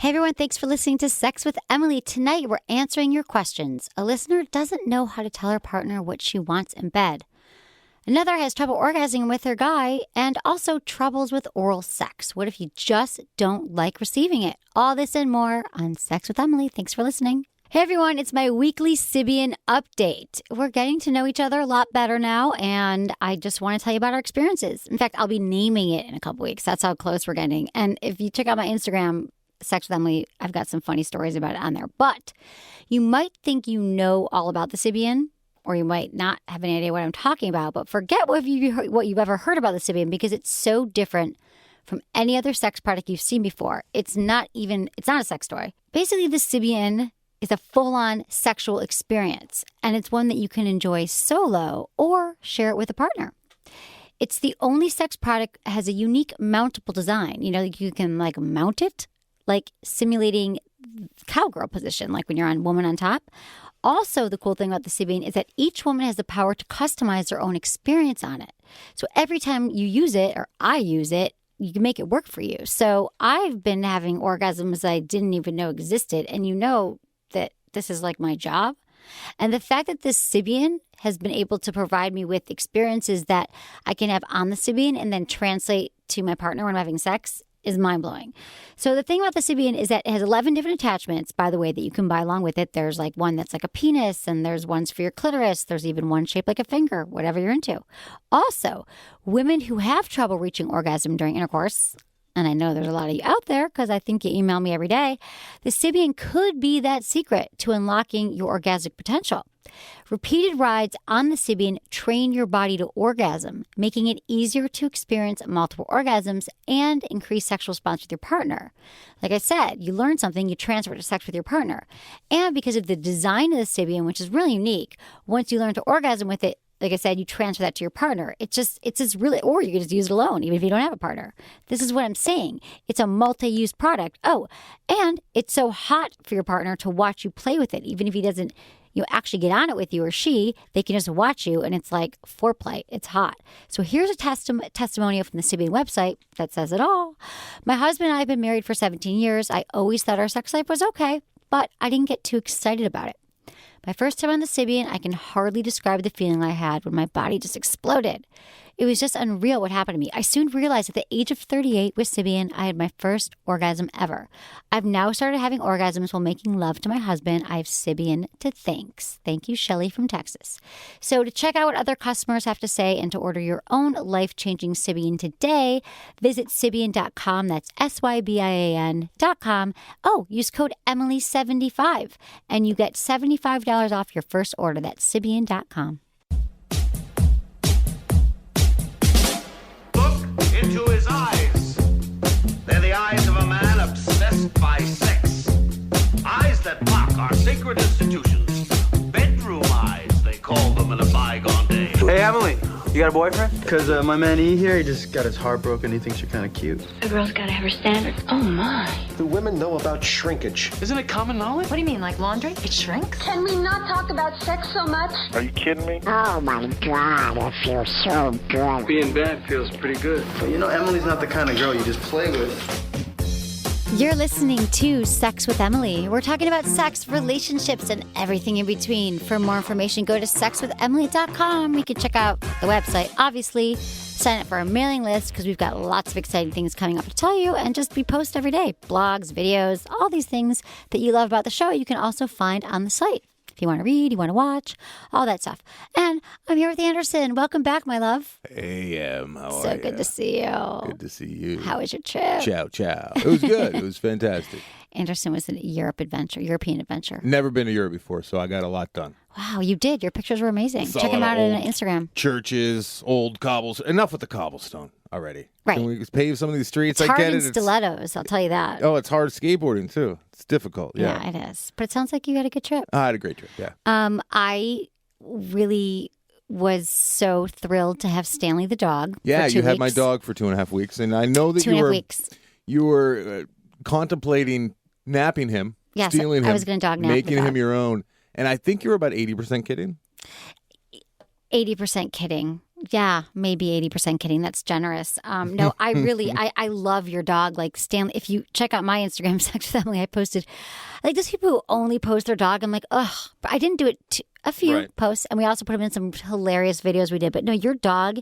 Hey everyone, thanks for listening to Sex with Emily. Tonight we're answering your questions. A listener doesn't know how to tell her partner what she wants in bed. Another has trouble orgasming with her guy and also troubles with oral sex. What if you just don't like receiving it? All this and more on Sex with Emily. Thanks for listening. Hey everyone, it's my weekly Sybian update. We're getting to know each other a lot better now, and I just want to tell you about our experiences. In fact, I'll be naming it in a couple weeks. That's how close we're getting. And if you check out my Instagram, Sex with Emily, I've got some funny stories about it on there. But you might think you know all about the Sybian, or you might not have any idea what I'm talking about. But forget what you've ever heard about the Sybian, because it's so different from any other sex product you've seen before. It's not a sex toy. Basically, the Sybian is a full-on sexual experience, and it's one that you can enjoy solo or share it with a partner. It's the only sex product that has a unique mountable design. You know, you can mount it, like simulating cowgirl position, like when you're on woman on top. Also, the cool thing about the Sybian is that each woman has the power to customize their own experience on it. So every time you use it, or I use it, you can make it work for you. So I've been having orgasms I didn't even know existed. And you know that this is like my job. And the fact that this Sybian has been able to provide me with experiences that I can have on the Sybian and then translate to my partner when I'm having sex is mind-blowing. So the thing about the Sybian is that it has 11 different attachments, by the way, that you can buy along with it. There's one that's like a penis, and there's ones for your clitoris. There's even one shaped like a finger, whatever you're into. Also, women who have trouble reaching orgasm during intercourse, and I know there's a lot of you out there because I think you email me every day, the Sybian could be that secret to unlocking your orgasmic potential. Repeated rides on the Sybian train your body to orgasm, making it easier to experience multiple orgasms and increase sexual response with your partner. Like I said, you learn something, you transfer it to sex with your partner. And because of the design of the Sybian, which is really unique, once you learn to orgasm with it, like I said, you transfer that to your partner. It's just really, or you can just use it alone, even if you don't have a partner. This is what I'm saying. It's a multi-use product. Oh, and it's so hot for your partner to watch you play with it. Even if he doesn't, actually get on it with you, or she, they can just watch you, and it's like foreplay. It's hot. So here's a testimonial from the Sybian website that says it all. My husband and I have been married for 17 years. I always thought our sex life was okay, but I didn't get too excited about it. My first time on the Sybian, I can hardly describe the feeling I had when my body just exploded. It was just unreal what happened to me. I soon realized at the age of 38 with Sybian, I had my first orgasm ever. I've now started having orgasms while making love to my husband. I have Sybian to thanks. Thank you, Shelly from Texas. So to check out what other customers have to say and to order your own life-changing Sybian today, visit Sybian.com. That's SYBIAN.com. Oh, use code Emily75 and you get $75 off your first order. That's Sybian.com. Into his eyes. They're the eyes of a man obsessed by sex. Eyes that mock our sacred institutions. Bedroom eyes, they call them in a bygone day. Hey, Emily, you got a boyfriend? Because my man E here, he just got his heart broken. He thinks you're kind of cute. A girl's got to have her standards. Oh, my. Do women know about shrinkage? Isn't it common knowledge? What do you mean, like laundry? It shrinks? Can we not talk about sex so much? Are you kidding me? Oh my God, it feels so good. Being bad feels pretty good. But you know, Emily's not the kind of girl you just play with. You're listening to Sex with Emily. We're talking about sex, relationships, and everything in between. For more information, go to sexwithemily.com. You can check out the website, obviously. Sign up for our mailing list because we've got lots of exciting things coming up to tell you. And just we post every day. Blogs, videos, all these things that you love about the show, you can also find on the site. If you want to read, you want to watch, all that stuff. And I'm here with Anderson. Welcome back, my love. Hey, how are you? So good to see you. Good to see you. How was your trip? Ciao, ciao. It was good. It was fantastic. Anderson was a European adventure. Never been to Europe before, so I got a lot done. Wow, you did. Your pictures were amazing. Saw Check them out on old Instagram. Churches, old cobbles. Enough with the cobblestone already. Right. Can we pave some of these streets? It's I hard get in it. stilettos, I'll tell you that. Oh, it's hard skateboarding, too. It's difficult. Yeah. It is. But it sounds like you had a good trip. I had a great trip, yeah. I really was so thrilled to have Stanley the dog. Yeah, for 2 you had weeks. my dog for 2.5 weeks, and I know that 2.5 weeks. You were contemplating napping him, Yes, stealing him, I was going to dog nap making the him dog. your own. And I think you were about 80% kidding. 80% kidding. Yeah, maybe 80% kidding. That's generous. No, I really, I love your dog. Like Stanley, if you check out my Instagram, Sex with Emily, I posted, like those people who only post their dog. I'm like, ugh, but I didn't do it a few posts. And we also put them in some hilarious videos we did. But no, your dog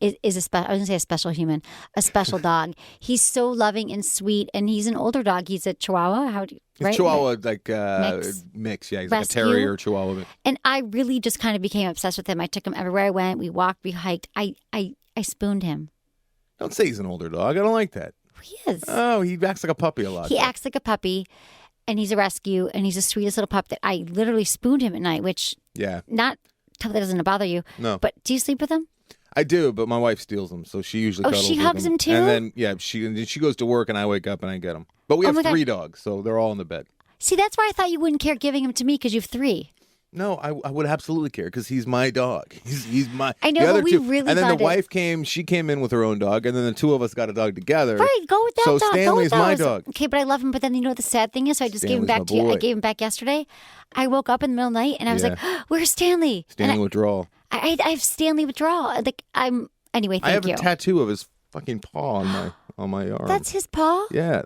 is a special, I was going to say a special human, a special dog. He's so loving and sweet. And he's an older dog. He's a Chihuahua. It's Chihuahua, like mix. Yeah, he's like a terrier Chihuahua mix. And I really just kind of became obsessed with him. I took him everywhere I went. We walked, we hiked. I spooned him. Don't say he's an older dog. I don't like that. He is. Oh, he acts like a puppy a lot. He acts like a puppy, and he's a rescue, and he's the sweetest little pup that I literally spooned him at night, which not that doesn't bother you. No. But do you sleep with him? I do, but my wife steals him, so she usually cuddles she with hugs him too? And then, she goes to work, and I wake up and I get him. But we have 3 dogs, so they're all in the bed. See, that's why I thought you wouldn't care giving him to me because you have 3. No, I would absolutely care because he's my dog. He's my. I know, but we really. And then the wife came. She came in with her own dog, and then the 2 of us got a dog together. Right, go with that so dog. Stanley's my dog. Okay, but I love him. But then you know what the sad thing is? So I just gave him back to you. I gave him back yesterday. I woke up in the middle of the night and I was like, "Where's Stanley?" Stanley withdrawal. I have Stanley withdrawal. Like anyway. Thank you. I have a tattoo of his fucking paw on my arm. That's his paw. Yeah,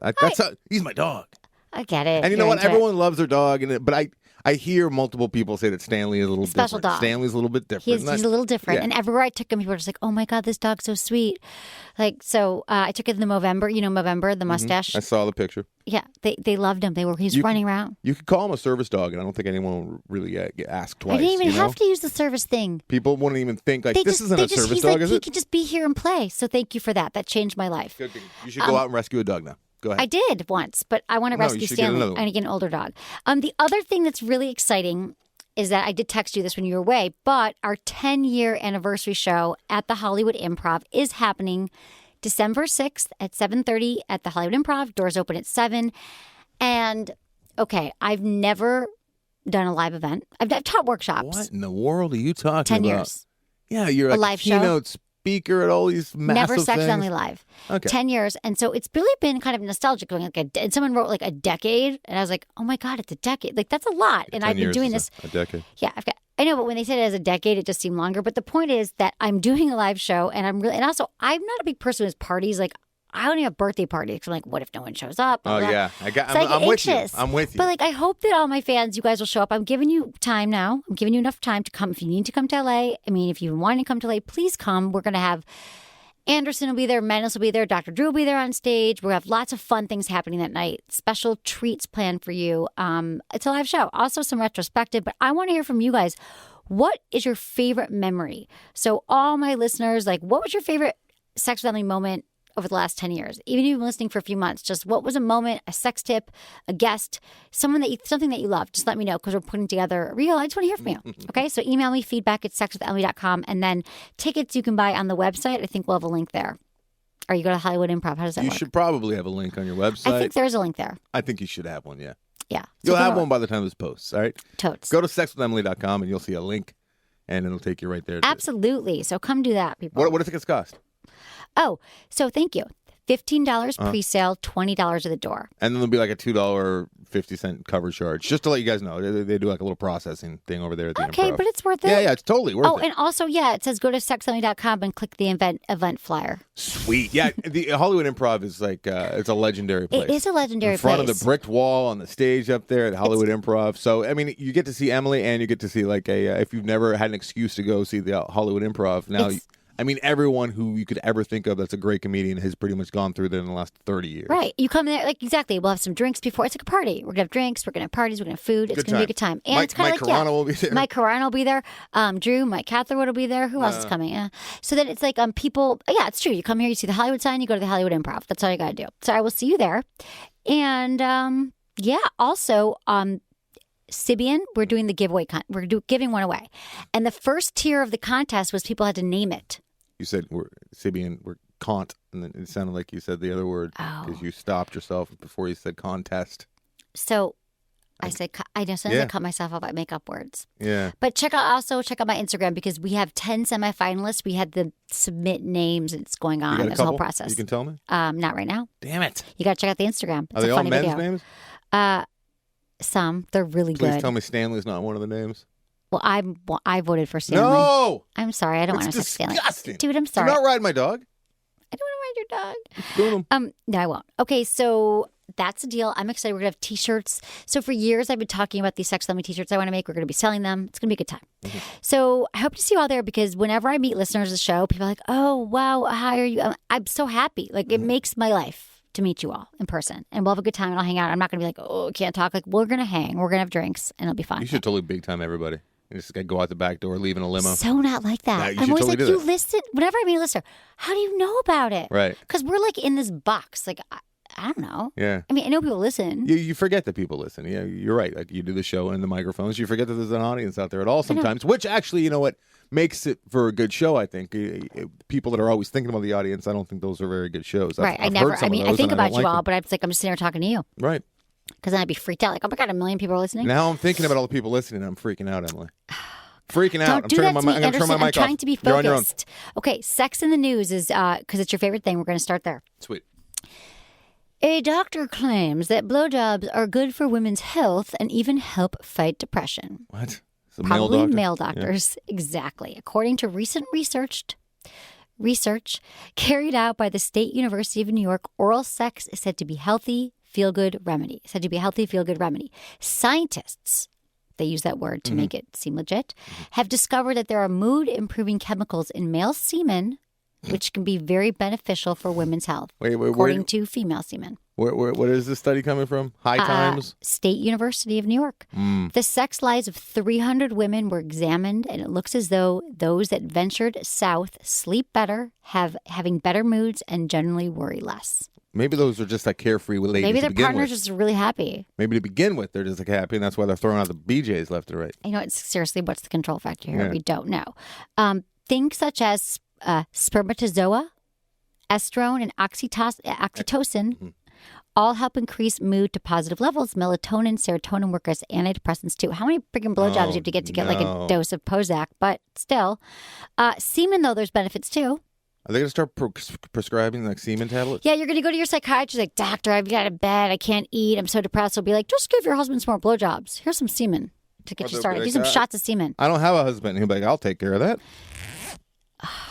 he's my dog. I get it. And you know what? Everyone loves their dog, but I hear multiple people say that Stanley is a little special different. Dog. Stanley's a little bit different. He's a little different. And everywhere I took him, people were just like, "Oh my God, this dog's so sweet." Like, so I took it in the Movember. You know, Movember, the mustache. I saw the picture. Yeah, they loved him. He's running around. You could call him a service dog, and I don't think anyone would really get asked twice. I didn't even have to use the service thing. People wouldn't even think this isn't a service dog, is it? He could just be here and play. So thank you for that. That changed my life. Good thing. You should go out and rescue a dog now. Go ahead. I did once, but I want to rescue Stanley. I want to get an older dog. The other thing that's really exciting is that I did text you this when you were away, but our 10-year anniversary show at the Hollywood Improv is happening December 6th at 7:30 at the Hollywood Improv. Doors open at 7. And, okay, I've never done a live event. I've taught workshops. What in the world are you talking 10 about? 10 years. Yeah, you're a live keynote speaker at all these massive Never Sex things. Only Live. Okay. 10 years. And so it's really been kind of nostalgic going and someone wrote like a decade. And I was like, oh my God, it's a decade. Like that's a lot. And I've been doing this. A decade. Yeah. I know, but when they said it as a decade, it just seemed longer. But the point is that I'm doing a live show and I'm not a big person who's parties. Like I don't even have birthday parties because I'm like, what if no one shows up? Oh, yeah. I'm with you. I'm with you. But like, I hope that all my fans, you guys will show up. I'm giving you time now. I'm giving you enough time to come. If you need to come to LA, I mean, if you want to come to LA, please come. We're going to have Anderson will be there. Menace will be there. Dr. Drew will be there on stage. We'll have lots of fun things happening that night. Special treats planned for you. It's a live show. Also some retrospective, but I want to hear from you guys. What is your favorite memory? So all my listeners, like, what was your favorite Sex with Emily moment over the last 10 years? Even if you've been listening for a few months, just what was a moment, a sex tip, a guest, something that you love? Just let me know because we're putting together a reel. I just want to hear from you. Okay, so email me feedback@sexwithemily.com and then tickets you can buy on the website. I think we'll have a link there. Or you go to Hollywood Improv. How does that work? You should probably have a link on your website. I think there's a link there. I think you should have one, yeah. Yeah. You'll have one by the time this posts, all right? Totes. Go to sexwithemily.com and you'll see a link and it'll take you right there. Absolutely. So come do that, people. What do tickets cost? Oh, so thank you. $15 pre-sale, $20 at the door. And then there'll be like a $2.50 cover charge. Just to let you guys know, they do like a little processing thing over there at the Okay, Improv. but it's worth it. Yeah, it's totally worth it. Oh, and also, it says go to sexonly.com and click the event flyer. Sweet. Yeah, the Hollywood Improv is like, it's a legendary place. It is a legendary place. In front place. of the bricked wall on the stage up there at Hollywood Improv. So, I mean, you get to see Emily and you get to see like if you've never had an excuse to go see the Hollywood Improv, now everyone who you could ever think of that's a great comedian has pretty much gone through that in the last 30 years. Right. You come there, like, exactly. We'll have some drinks before. It's like a party. We're going to have drinks. We're going to have parties. We're going to have food. It's going to be a good time. And it's kind of like, Carano will be there. Mike Carano will be there. Drew, Mike Catherwood will be there. Who else is coming? So then it's like people, it's true. You come here, you see the Hollywood sign, you go to the Hollywood Improv. That's all you got to do. So I will see you there. And, also, Sibian, we're doing the giveaway. We're giving one away. And the first tier of the contest was people had to name it. You said we're Kant, and then it sounded like you said the other word because you stopped yourself before you said contest. So I said, I cut myself off. I make up words. Yeah. But check out my Instagram because we have 10 semifinalists. We had to submit names. It's going on. There's a whole process. You can tell me? Not right now. Damn it. You got to check out the Instagram. It's Are they a funny all men's video. names? Some. They're really good. Please tell me Stanley's not one of the names. Well, I voted for Stanley. No! I'm sorry. I don't want to That's sex Stanley. disgusting. Dude, I'm sorry. Do not ride my dog. I don't want to ride your Boom. dog. No, I won't. Okay, so that's the deal. I'm excited. We're going to have T-shirts. So for years, I've been talking about these Sex Lemmy T-shirts I want to make. We're going to be selling them. It's going to be a good time. Mm-hmm. So I hope to see you all there because whenever I meet listeners of the show, people are like, oh, wow, how are you? I'm so happy. Like, it makes my life to meet you all in person. And we'll have a good time and I'll hang out. I'm not going to be like, oh, can't talk. Like, we're going to hang. We're going to have drinks and it'll be fun. You should totally big time everybody. You just go out the back door, leave in a limo. So not like that. Yeah, you I'm should always totally like, do you that. listen. Whenever I meet a listener, how do you know about it? Right. Because we're like in this box. Like, I don't know. Yeah. I mean, I know people listen. You forget that people listen. Yeah, you're right. Like you do the show and the microphones. You forget that there's an audience out there at all sometimes, which actually, you know what, makes it for a good show, I think. People that are always thinking about the audience, I don't think those are very good shows. Right. I think about you all, but I'm just sitting here talking to you. Right. Because then I'd be freaked out. Like, oh my God, 1 million people are listening. Now I'm thinking about all the people listening and I'm freaking out, Emily. Freaking out. Don't do that to me, I'm going to turn my Anderson. mic I'm trying off. to be You're on your own. focused. Okay, sex in the news is, because it's your favorite thing, we're going to start there. Sweet. A doctor claims that blowjobs are good for women's health and even help fight depression. What? It's a Probably male doctor? doctors. Yeah. Exactly. According to recent research carried out by the State University of New York, oral sex is said to be healthy, feel-good remedy. Scientists, they use that word to make it seem legit, have discovered that there are mood-improving chemicals in male semen which can be very beneficial for women's health, according to female semen. What is this study coming from? High Times? State University of New York. The sex lives of 300 women were examined, and it looks as though those that ventured south sleep better, having better moods, and generally worry less. Maybe those are just like carefree ladies. Maybe their to begin partner's with. just really happy. Maybe to begin with, they're just like happy, and that's why they're throwing out the BJs left and right. You know, seriously, what's the control factor here? Yeah. We don't know. Things such as spermatozoa, estrone, and oxytocin all help increase mood to positive levels. Melatonin, serotonin work as antidepressants too. How many freaking blowjobs do you have to get like a dose of Prozac? But still, semen though, there's benefits too. Are they going to start prescribing like semen tablets? Yeah, you're going to go to your psychiatrist like, doctor, I've got a bed, I can't eat, I'm so depressed. He'll be like, just give your husband some more blowjobs. Here's some semen to get you started. Do some shots of semen. I don't have a husband. He'll be like, I'll take care of that.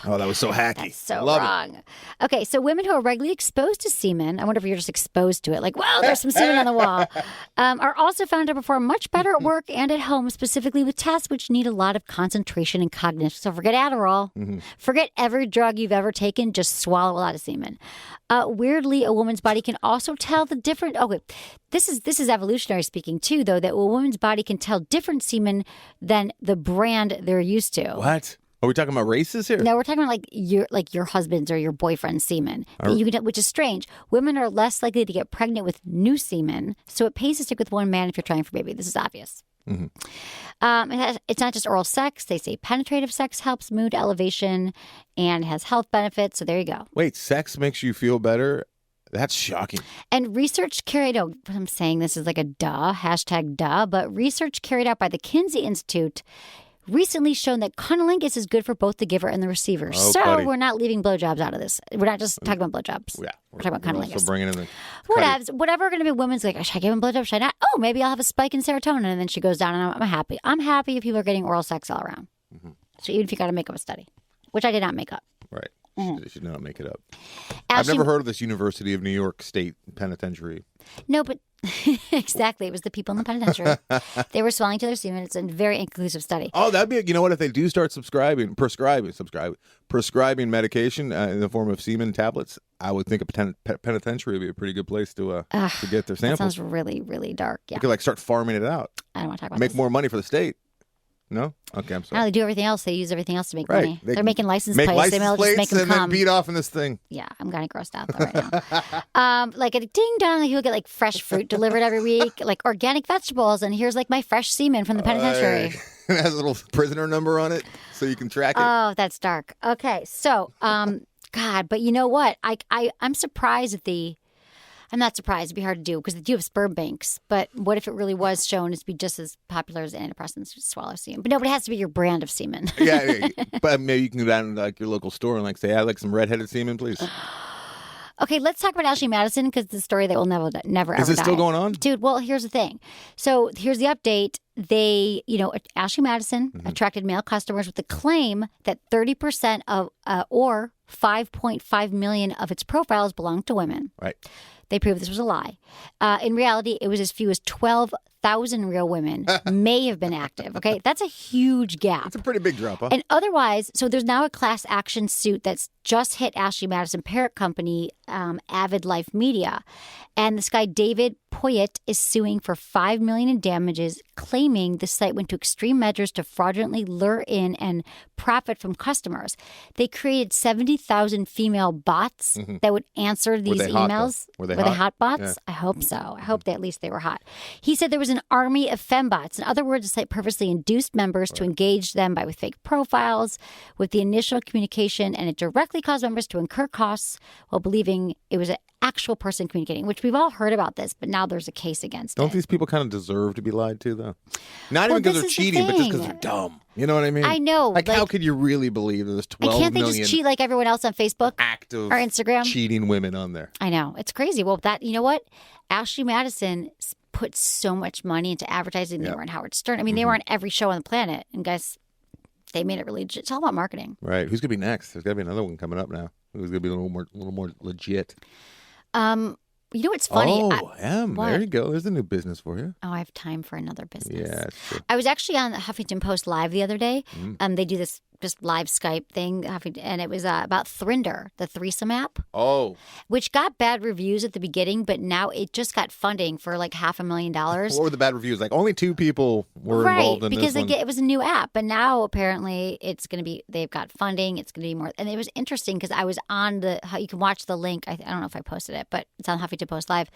Oh, that was so hacky. That's so Love wrong. Okay, so women who are regularly exposed to semen, I wonder if you're just exposed to it, like, wow, there's some semen on the wall, are also found to perform much better at work and at home, specifically with tasks which need a lot of concentration and cognition. So forget Adderall. Forget every drug you've ever taken. Just swallow a lot of semen. Weirdly, a woman's body can also tell the different... Okay, this is evolutionary speaking, too, though, that a woman's body can tell different semen than the brand they're used to. What? Are we talking about races here? No, we're talking about your husband's or your boyfriend's semen, which is strange. Women are less likely to get pregnant with new semen, so it pays to stick with one man if you're trying for baby. This is obvious. It's not just oral sex. They say penetrative sex helps mood elevation and has health benefits. So there you go. Wait, sex makes you feel better? That's shocking. And research carried out, I'm saying this is like a duh, hashtag duh, but research carried out by the Kinsey Institute recently shown that cunnilingus is good for both the giver and the receiver. Oh, so buddy. we're not leaving blowjobs out of this. We're not just talking about blowjobs. Yeah. We're talking about cunnilingus. So bringing in the Whatever going to be women's like, should I give him blowjobs? Should I not? Oh, maybe I'll have a spike in serotonin. And then she goes down and I'm happy. I'm happy if people are getting oral sex all around. So even if you got to make up a study, which I did not make up. Right. She should not make it up. Actually, I've never heard of this University of New York State Penitentiary. No, but exactly. It was the people in the penitentiary. They were swallowing to their semen. It's a very inconclusive study. Oh, that'd be, you know what, if they do start prescribing medication in the form of semen tablets, I would think a penitentiary would be a pretty good place to get their samples. That sounds really, really dark. Yeah. You could like start farming it out. I don't want to talk about Make this. more money for the state. No? Okay, I'm No, sorry. they do everything else. They use everything else to make Right. money. They're making license Make plates. license They may plates just make them and come. then beat off in this thing. Yeah, I'm kind of grossed out though right now. Like a ding dong, like you'll get like fresh fruit delivered every week, like organic vegetables, and here's like my fresh semen from the penitentiary. It has a little prisoner number on it so you can track it. Oh, that's dark. Okay, so God, but you know what? I'm surprised at the. I'm not surprised. It'd be hard to do because they do have sperm banks. But what if it really was shown to be just as popular as antidepressants? Just swallow semen. But no, but it has to be your brand of semen. Yeah, but maybe you can go down to like your local store and like say, I'd like some redheaded semen, please. Okay, let's talk about Ashley Madison because it's a story that will never ever Is it still die. going on? Dude, well, here's the thing. So here's the update. They, Ashley Madison attracted male customers with the claim that 30% of, or 5.5 million of its profiles belonged to women. Right. They proved this was a lie. In reality, it was as few as 12,000 real women may have been active. Okay, that's a huge gap. It's a pretty big drop, huh? And otherwise, so there's now a class action suit that's just hit Ashley Madison parent company, Avid Life Media. And this guy, David Poyet, is suing for $5 million in damages, claiming the site went to extreme measures to fraudulently lure in and profit from customers. They created 70,000 female bots that would answer these emails. Were they Were hot? they hot bots? Yeah. I hope so. I hope at least they were hot. He said there was an army of fembots. In other words, the site purposely induced members to engage them with fake profiles with the initial communication, and it directly caused members to incur costs while believing it was an actual person communicating, which we've all heard about this, but now there's a case against Don't it. these people kind of deserve to be lied to, though? Not even because they're cheating, but just because they're dumb. You know what I mean? I know. Like how could you really believe there's 12 and can't they million just cheat like everyone else on Facebook active or Instagram? cheating women on there? I know. It's crazy. Well, you know what? Ashley Madison put so much money into advertising. They were on Howard Stern. I mean, they were on every show on the planet. And guys, they made it really legit. It's all about marketing. Right. Who's going to be next? There's got to be another one coming up now. Who's going to be a little more legit? You know what's funny? Oh, there you go. There's a new business for you. I have time for another business. Yeah, that's true. I was actually on the Huffington Post Live the other day. They do this just live Skype thing, and it was about Thrinder, the threesome app. Oh. Which got bad reviews at the beginning, but now it just got funding for like $500,000. What were the bad reviews? Like only 2 people were involved in because this one. it was a new app, but now apparently it's going to be, they've got funding. It's going to be more, and it was interesting because I was on you can watch the link. I don't know if I posted it, but it's on Huffington Post Live.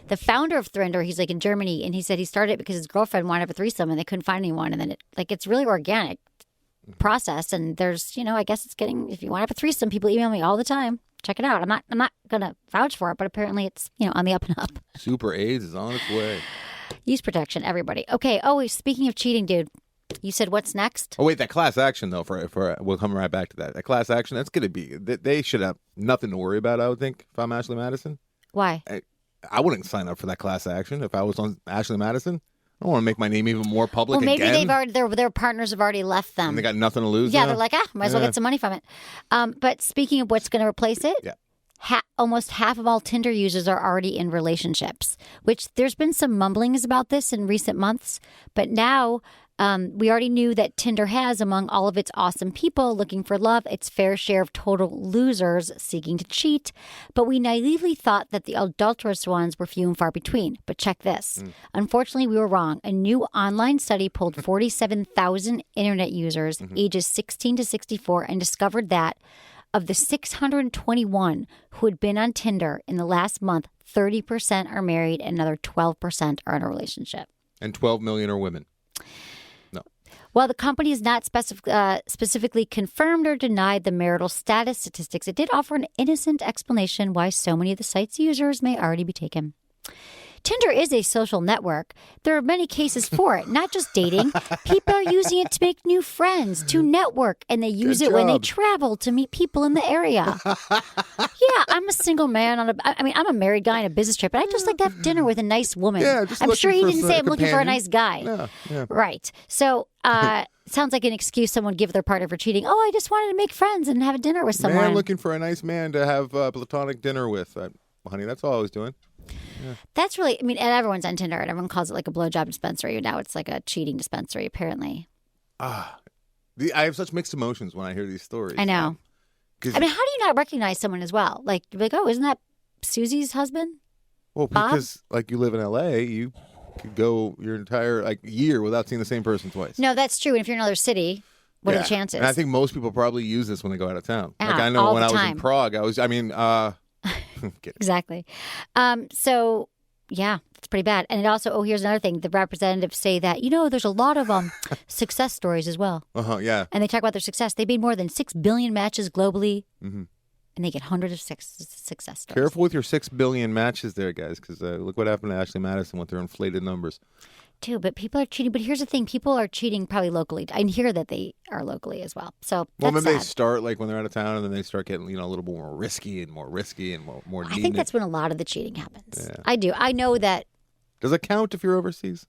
The founder of Thrinder, he's like in Germany, and he said he started it because his girlfriend wanted to have a threesome and they couldn't find anyone, and then it's really organic process, and there's I guess it's getting, if you want to have a threesome, people email me all the time. Check it out. I'm not gonna vouch for it, but apparently it's on the up and up. Super AIDS is on its way. Use protection, everybody. Okay. Oh, speaking of cheating, dude, you said what's next? Oh wait, that class action though. For we'll come right back to that. That class action, that's gonna be. They should have nothing to worry about. I would think if I'm Ashley Madison. Why? I wouldn't sign up for that class action if I was on Ashley Madison. I don't want to make my name even more public. Well, maybe again. they've already their partners have already left them. And they got nothing to lose. Yeah, now? they're like, might as well get some money from it. But speaking of what's going to replace it, almost half of all Tinder users are already in relationships, which there's been some mumblings about this in recent months. But now we already knew that Tinder has, among all of its awesome people looking for love, its fair share of total losers seeking to cheat. But we naively thought that the adulterous ones were few and far between. But check this. Unfortunately, we were wrong. A new online study polled 47,000 internet users ages 16 to 64 and discovered that of the 621 who had been on Tinder in the last month, 30% are married and another 12% are in a relationship. And 12 million are women. While the company has not specifically confirmed or denied the marital status statistics, it did offer an innocent explanation why so many of the site's users may already be taken. Tinder is a social network. There are many cases for it, not just dating. People are using it to make new friends, to network, and they use it when they travel to meet people in the area. Yeah, I'm a single man I'm a married guy on a business trip, and I just like to have dinner with a nice woman. Yeah, just I'm sure he didn't say I'm looking for a companion. nice guy. Yeah. Right. So, sounds like an excuse someone would give their partner for cheating. Oh, I just wanted to make friends and have a dinner with someone. Man looking for a nice man to have platonic dinner with. Honey, that's all I was doing. Yeah. That's really, and everyone's on Tinder, and everyone calls it like a blowjob dispensary. Now it's like a cheating dispensary, apparently. I have such mixed emotions when I hear these stories. I know. How do you not recognize someone as well? Like, you're like, oh, isn't that Susie's husband? Well, Bob? because you live in L.A., you could go your entire year without seeing the same person twice. No, that's true. And if you're in another city, what are the chances? And I think most people probably use this when they go out of town. Yeah, I know all when the I was time. in Prague, Exactly. So, yeah, it's pretty bad. And it also, here's another thing. The representatives say that, there's a lot of success stories as well. Yeah. And they talk about their success. They made more than 6 billion matches globally. Mm-hmm. And they get hundreds of success stories. Careful with your 6 billion matches there, guys, because look what happened to Ashley Madison with their inflated numbers. too, but people are cheating. But here's the thing. People are cheating probably locally. I hear that they are locally as well. So that's then sad. they start like when they're out of town, and then they start getting a little bit more risky and more more. I think that's when a lot of the cheating happens. Yeah. I do. I know that. Does it count if you're overseas?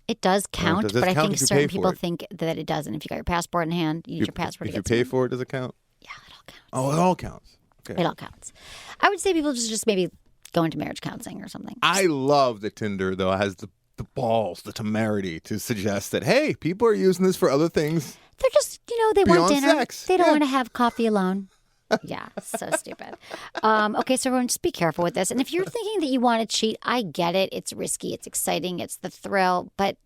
It does count, does it but I count think if you certain pay for people it? think that it doesn't. If you got your passport in hand, you need your passport. If you pay for it, does it count? Yeah, it all counts. Oh, it all counts. Okay. It all counts. I would say people just maybe go into marriage counseling or something. I love that Tinder, though, has the balls, the temerity to suggest that, hey, people are using this for other things. They're just, they want Beyond dinner. sex. They don't Yeah. want to have coffee alone. Yeah, so stupid. Okay, so everyone just be careful with this. And if you're thinking that you want to cheat, I get it. It's risky. It's exciting. It's the thrill. But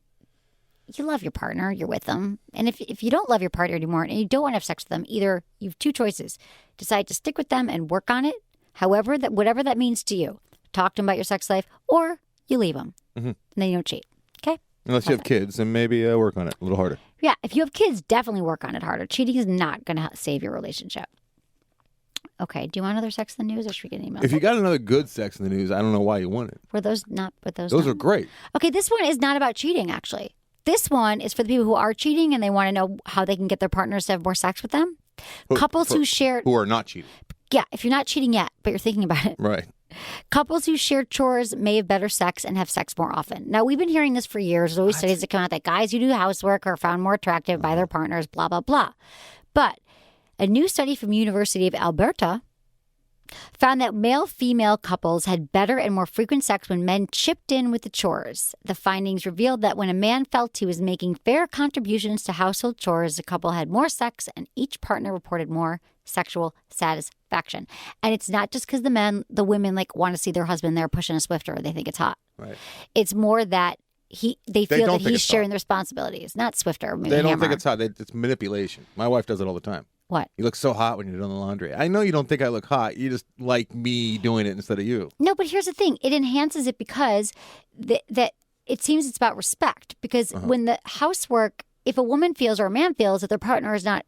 you love your partner. You're with them. And if you don't love your partner anymore and you don't want to have sex with them, either you have two choices. Decide to stick with them and work on it, whatever that means to you. Talk to them about your sex life, or you leave them. Mm-hmm. And then you don't cheat. Okay? Unless you have kids, and maybe work on it a little harder. Yeah, if you have kids, definitely work on it harder. Cheating is not going to save your relationship. Okay, do you want another Sex in the News, or should we get an email? If you got another good Sex in the News, I don't know why you want it. Were those not? But those are not? great. Okay, this one is not about cheating, actually. This one is for the people who are cheating and they want to know how they can get their partners to have more sex with them. Couples who are not cheating. Yeah, if you're not cheating yet, but you're thinking about it. Right. Couples who share chores may have better sex and have sex more often. Now, we've been hearing this for years. There's always studies that come out that guys who do housework are found more attractive by their partners, blah, blah, blah. But a new study from University of Alberta found that male-female couples had better and more frequent sex when men chipped in with the chores. The findings revealed that when a man felt he was making fair contributions to household chores, the couple had more sex and each partner reported more sexual satisfaction. And it's not just because the women want to see their husband there pushing a Swifter or they think it's hot. Right. It's more that they feel that he's sharing hot. the responsibilities, not Swifter. They don't think it's hot. It's manipulation. My wife does it all the time. What? You look so hot when you're doing the laundry. I know you don't think I look hot. You just like me doing it instead of you. No, but here's the thing. It enhances it because that it seems it's about respect. Because when the housework, if a woman feels or a man feels that their partner is not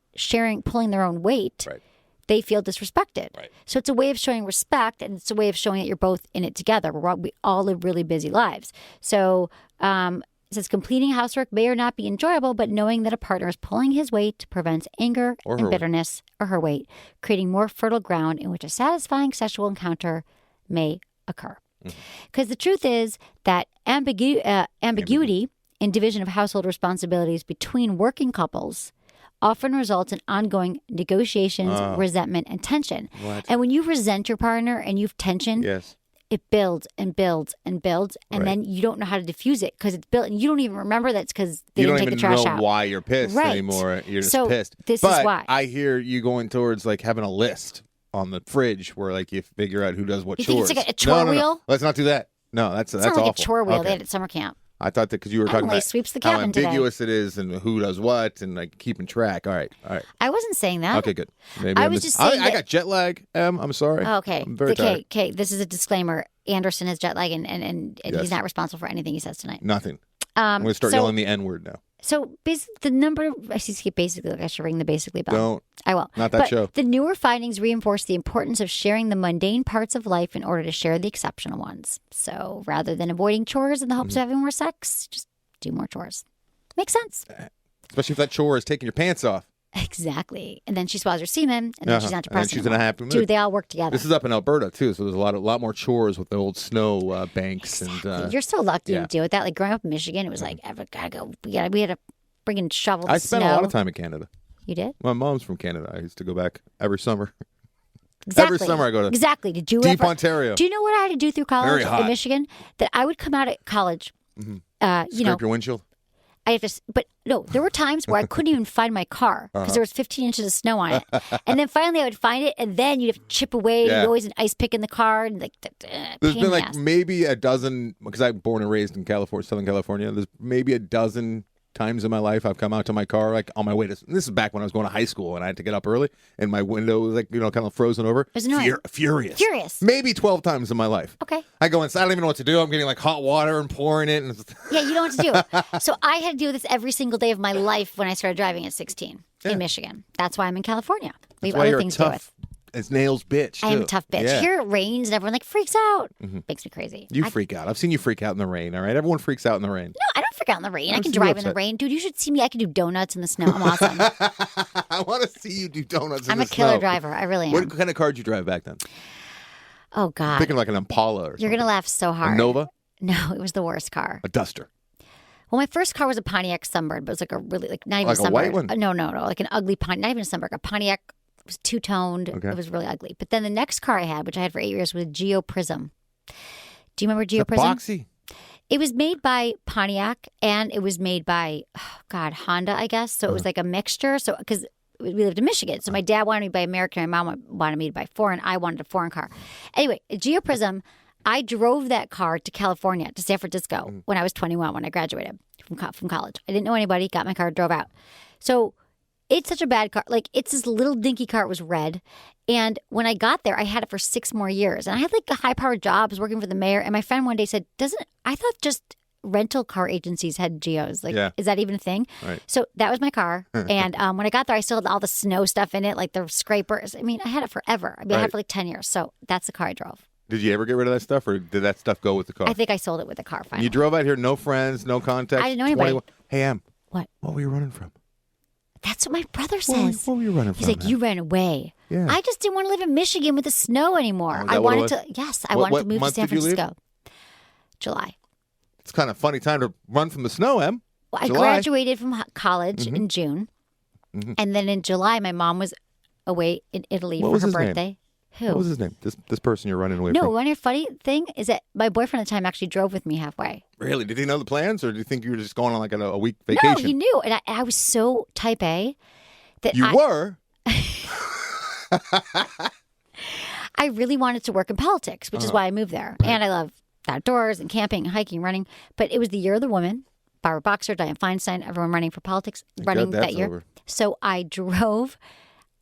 pulling their own weight, right, they feel disrespected. Right. So it's a way of showing respect, and it's a way of showing that you're both in it together. We all live really busy lives. So it says completing housework may or not be enjoyable, but knowing that a partner is pulling his weight prevents anger and bitterness, or her weight, creating more fertile ground in which a satisfying sexual encounter may occur. Because the truth is that ambiguity in division of household responsibilities between working couples often results in ongoing negotiations, resentment, and tension. What? And when you resent your partner and you've tension, yes, it builds and builds and builds, and then you don't know how to diffuse it because it's built, and you don't even remember that it's because they didn't take the trash out. You don't even know why you're pissed anymore. You're just pissed. This is why. I hear you going towards having a list on the fridge where you figure out who does what you chores. think it's like a chore wheel? No. Let's not do that. No, that's not like awful. a chore wheel Okay. they had at summer camp. I thought that because you were talking about sweeps the how cabin ambiguous it is and who does what and keeping track. All right. I wasn't saying that. Okay, good. Maybe I was just saying I got jet lag. I'm sorry. Oh, okay. I'm very tired. Okay. This is a disclaimer. Anderson has jet lag, and Yes. he's not responsible for anything he says tonight. Nothing. I'm going to start yelling the N-word now. So the number, I should ring the basically bell. Don't. I will. Not that show. The newer findings reinforce the importance of sharing the mundane parts of life in order to share the exceptional ones. So rather than avoiding chores in the hopes of having more sex, just do more chores. Makes sense. Especially if that chore is taking your pants off. Exactly. And then she swallows her semen, and then she's not depressed and she's in a happy mood. Dude, they all work together. This is up in Alberta, too, so there's a lot more chores with the old snow banks. Exactly. And you're so lucky to deal with that. Growing up in Michigan, it was we had to friggin' shovel the I spent snow. a lot of time in Canada. You did? My mom's from Canada. I used to go back every summer. Exactly. Every summer I go to Did you deep ever, Ontario. Do you know what I had to do through college Very hot. in Michigan? That I would come out at college, Scrape your windshield? I have to, but no, there were times where I couldn't even find my car because there was 15 inches of snow on it. And then finally I would find it, and then you'd have to chip away. Yeah. You'd always an ice pick in the car. And There's been maybe a dozen, because I'm born and raised in Southern California. There's maybe a dozen times in my life I've come out to my car on my way to, this is back when I was going to high school and I had to get up early and my window was kind of frozen over. It was annoying. Furious. Maybe 12 times in my life. Okay. I go inside, I don't even know what to do. I'm getting hot water and pouring it. And yeah, you know what to do. So I had to deal with this every single day of my life when I started driving at 16 in Michigan. That's why I'm in California. We have other things to do with. It's nails bitch, too. I am a tough bitch. Yeah. Here it rains and everyone freaks out. Makes me crazy. You freak out. I've seen you freak out in the rain, all right? Everyone freaks out in the rain. No, I don't work out in the rain. I can see you drive in the upset. rain. Dude, you should see me. I can do donuts in the snow. I'm awesome. I want to see you do donuts in I'm the a killer snow. driver. I really am. What kind of car did you drive back then? Oh, God. Picking like an Impala or something. You're going to laugh so A hard. Nova? No, it was the worst car. A Duster? Well, my first car was a Pontiac Sunbird, but it was like a really, like, not even Like a a Sunbird. white one? No, like an ugly Pontiac, not even a Sunbird, a Pontiac. It was two-toned. Okay. It was really ugly. But then the next car I had, which I had for 8 years, was a Geo Prism. Do you remember Geo Prism? Boxy? It was made by Pontiac, and it was made by, Honda, I guess. So it was like a mixture. So, because we lived in Michigan. So my dad wanted me to buy American, my mom wanted me to buy foreign. I wanted a foreign car. Anyway, a Geo Prism, I drove that car to California, to San Francisco, when I was 21, when I graduated from college. I didn't know anybody, got my car, drove out. So it's such a bad car. Like, it's this little dinky car. It was red. And when I got there, I had it for 6 more years. And I had like a high-powered job. I was working for the mayor. And my friend one day said, I thought just rental car agencies had Geos. Like, Yeah. is that even a thing? Right. So that was my car. And when I got there, I still had all the snow stuff in it, like the scrapers. I mean, I had it forever. I had it for like 10 years. So that's the car I drove. Did you ever get rid of that stuff, or did that stuff go with the car? I think I sold it with the car finally. You drove out here, no friends, no contacts? I didn't know anybody. 21 Hey, Em. What? What were you running from? That's what my brother What says. were you running He's from? like, you ran away. Yeah. I just didn't want to live in Michigan with the snow anymore. Oh, is I that what it wanted was? to. Yes, I What wanted to move to month San did you leave? Francisco. July. It's kind of a funny time to run from the snow, Em. Well, I July. graduated from college in June, and then in July, my mom was away in Italy What for was her his name? birthday. Who? What was his name? This person you're running away No, from. one of your funny thing is that my boyfriend at the time actually drove with me halfway. Really? Did he know the plans, or do you think you were just going on like a week vacation? No, he knew, and I was so type A that You were? I really wanted to work in politics, which is why I moved there. And I love outdoors and camping, and hiking, running. But it was the year of the woman. Barbara Boxer, Dianne Feinstein, everyone running for politics, running that's that year. over. So I drove.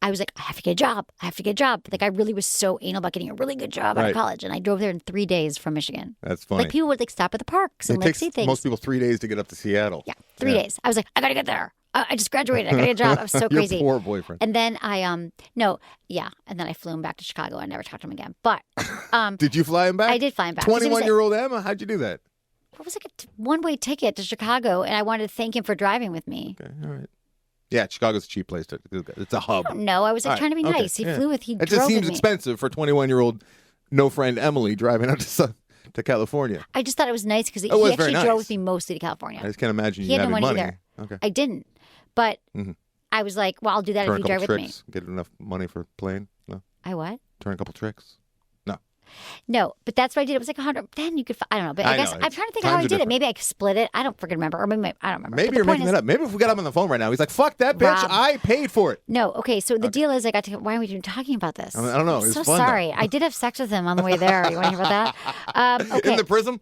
I was like, I have to get a job. I have to get a job. Like, I really was so anal about getting a really good job out Right. of college. And I drove there in 3 days from Michigan. That's funny. Like, people would like stop at the parks and it like takes see things. most people 3 days to get up to Seattle. Yeah, 3 days. I was like, I got to get there. I just graduated. I got to get a job. I was so crazy. Your poor boyfriend. And then I, and then I flew him back to Chicago. I never talked to him again. But Did you fly him back? I did fly him back. 'Cause he was 21-year-old Emma? How'd you do that? It was like a one-way ticket to Chicago, and I wanted to thank him for driving with me. Okay, all right. Yeah, Chicago's a cheap place to. It's a hub. No, I was like All right, trying to be okay, nice. He yeah. flew with. He It drove just seems with me. expensive for 21-year-old no friend Emily driving out to California. I just thought it was nice because he was very actually nice. drove with me mostly to California. I just can't imagine He you had no having money money. there. Okay. I didn't, but I was like, well, I'll do that Turn if a you drive couple with me. tricks. Get enough money for a plane. No. I what? Turn a couple tricks. No. No, but that's what I did. It was like 100. Then you could. I don't know. But I I guess know. I'm trying to think how I Times are did it. different. Maybe I split it. I don't freaking remember. Or maybe I don't remember. Maybe But you're the point making is, that up. Maybe if we got him on the phone right now, he's like, "Fuck that bitch! Rob. I paid for it." No, okay. So the deal is, I got to. Why are we even talking about this? I don't know. I'm It's so fun, though. sorry. I did have sex with him on the way there. You want to hear about that? Okay. In the prism?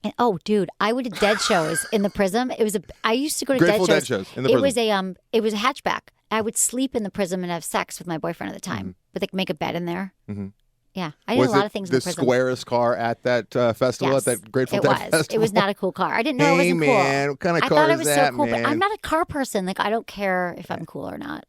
And, oh, dude, I would do dead shows in the Prism. It was I used to go to Grateful dead Dead shows. shows in the it Prism. was a hatchback. I would sleep in the Prism and have sex with my boyfriend at the time. But like make a bed in there. Mm-hmm. Yeah, I did Was a lot it of things the in the Prism. squarest car at that festival, Yes, at that Grateful it Dead was. festival? It was not a cool car. I didn't know Hey, it wasn't man, cool. what kind of I car thought it is was that, so cool, man? but I'm not a car person. Like, I don't care if I'm cool or not.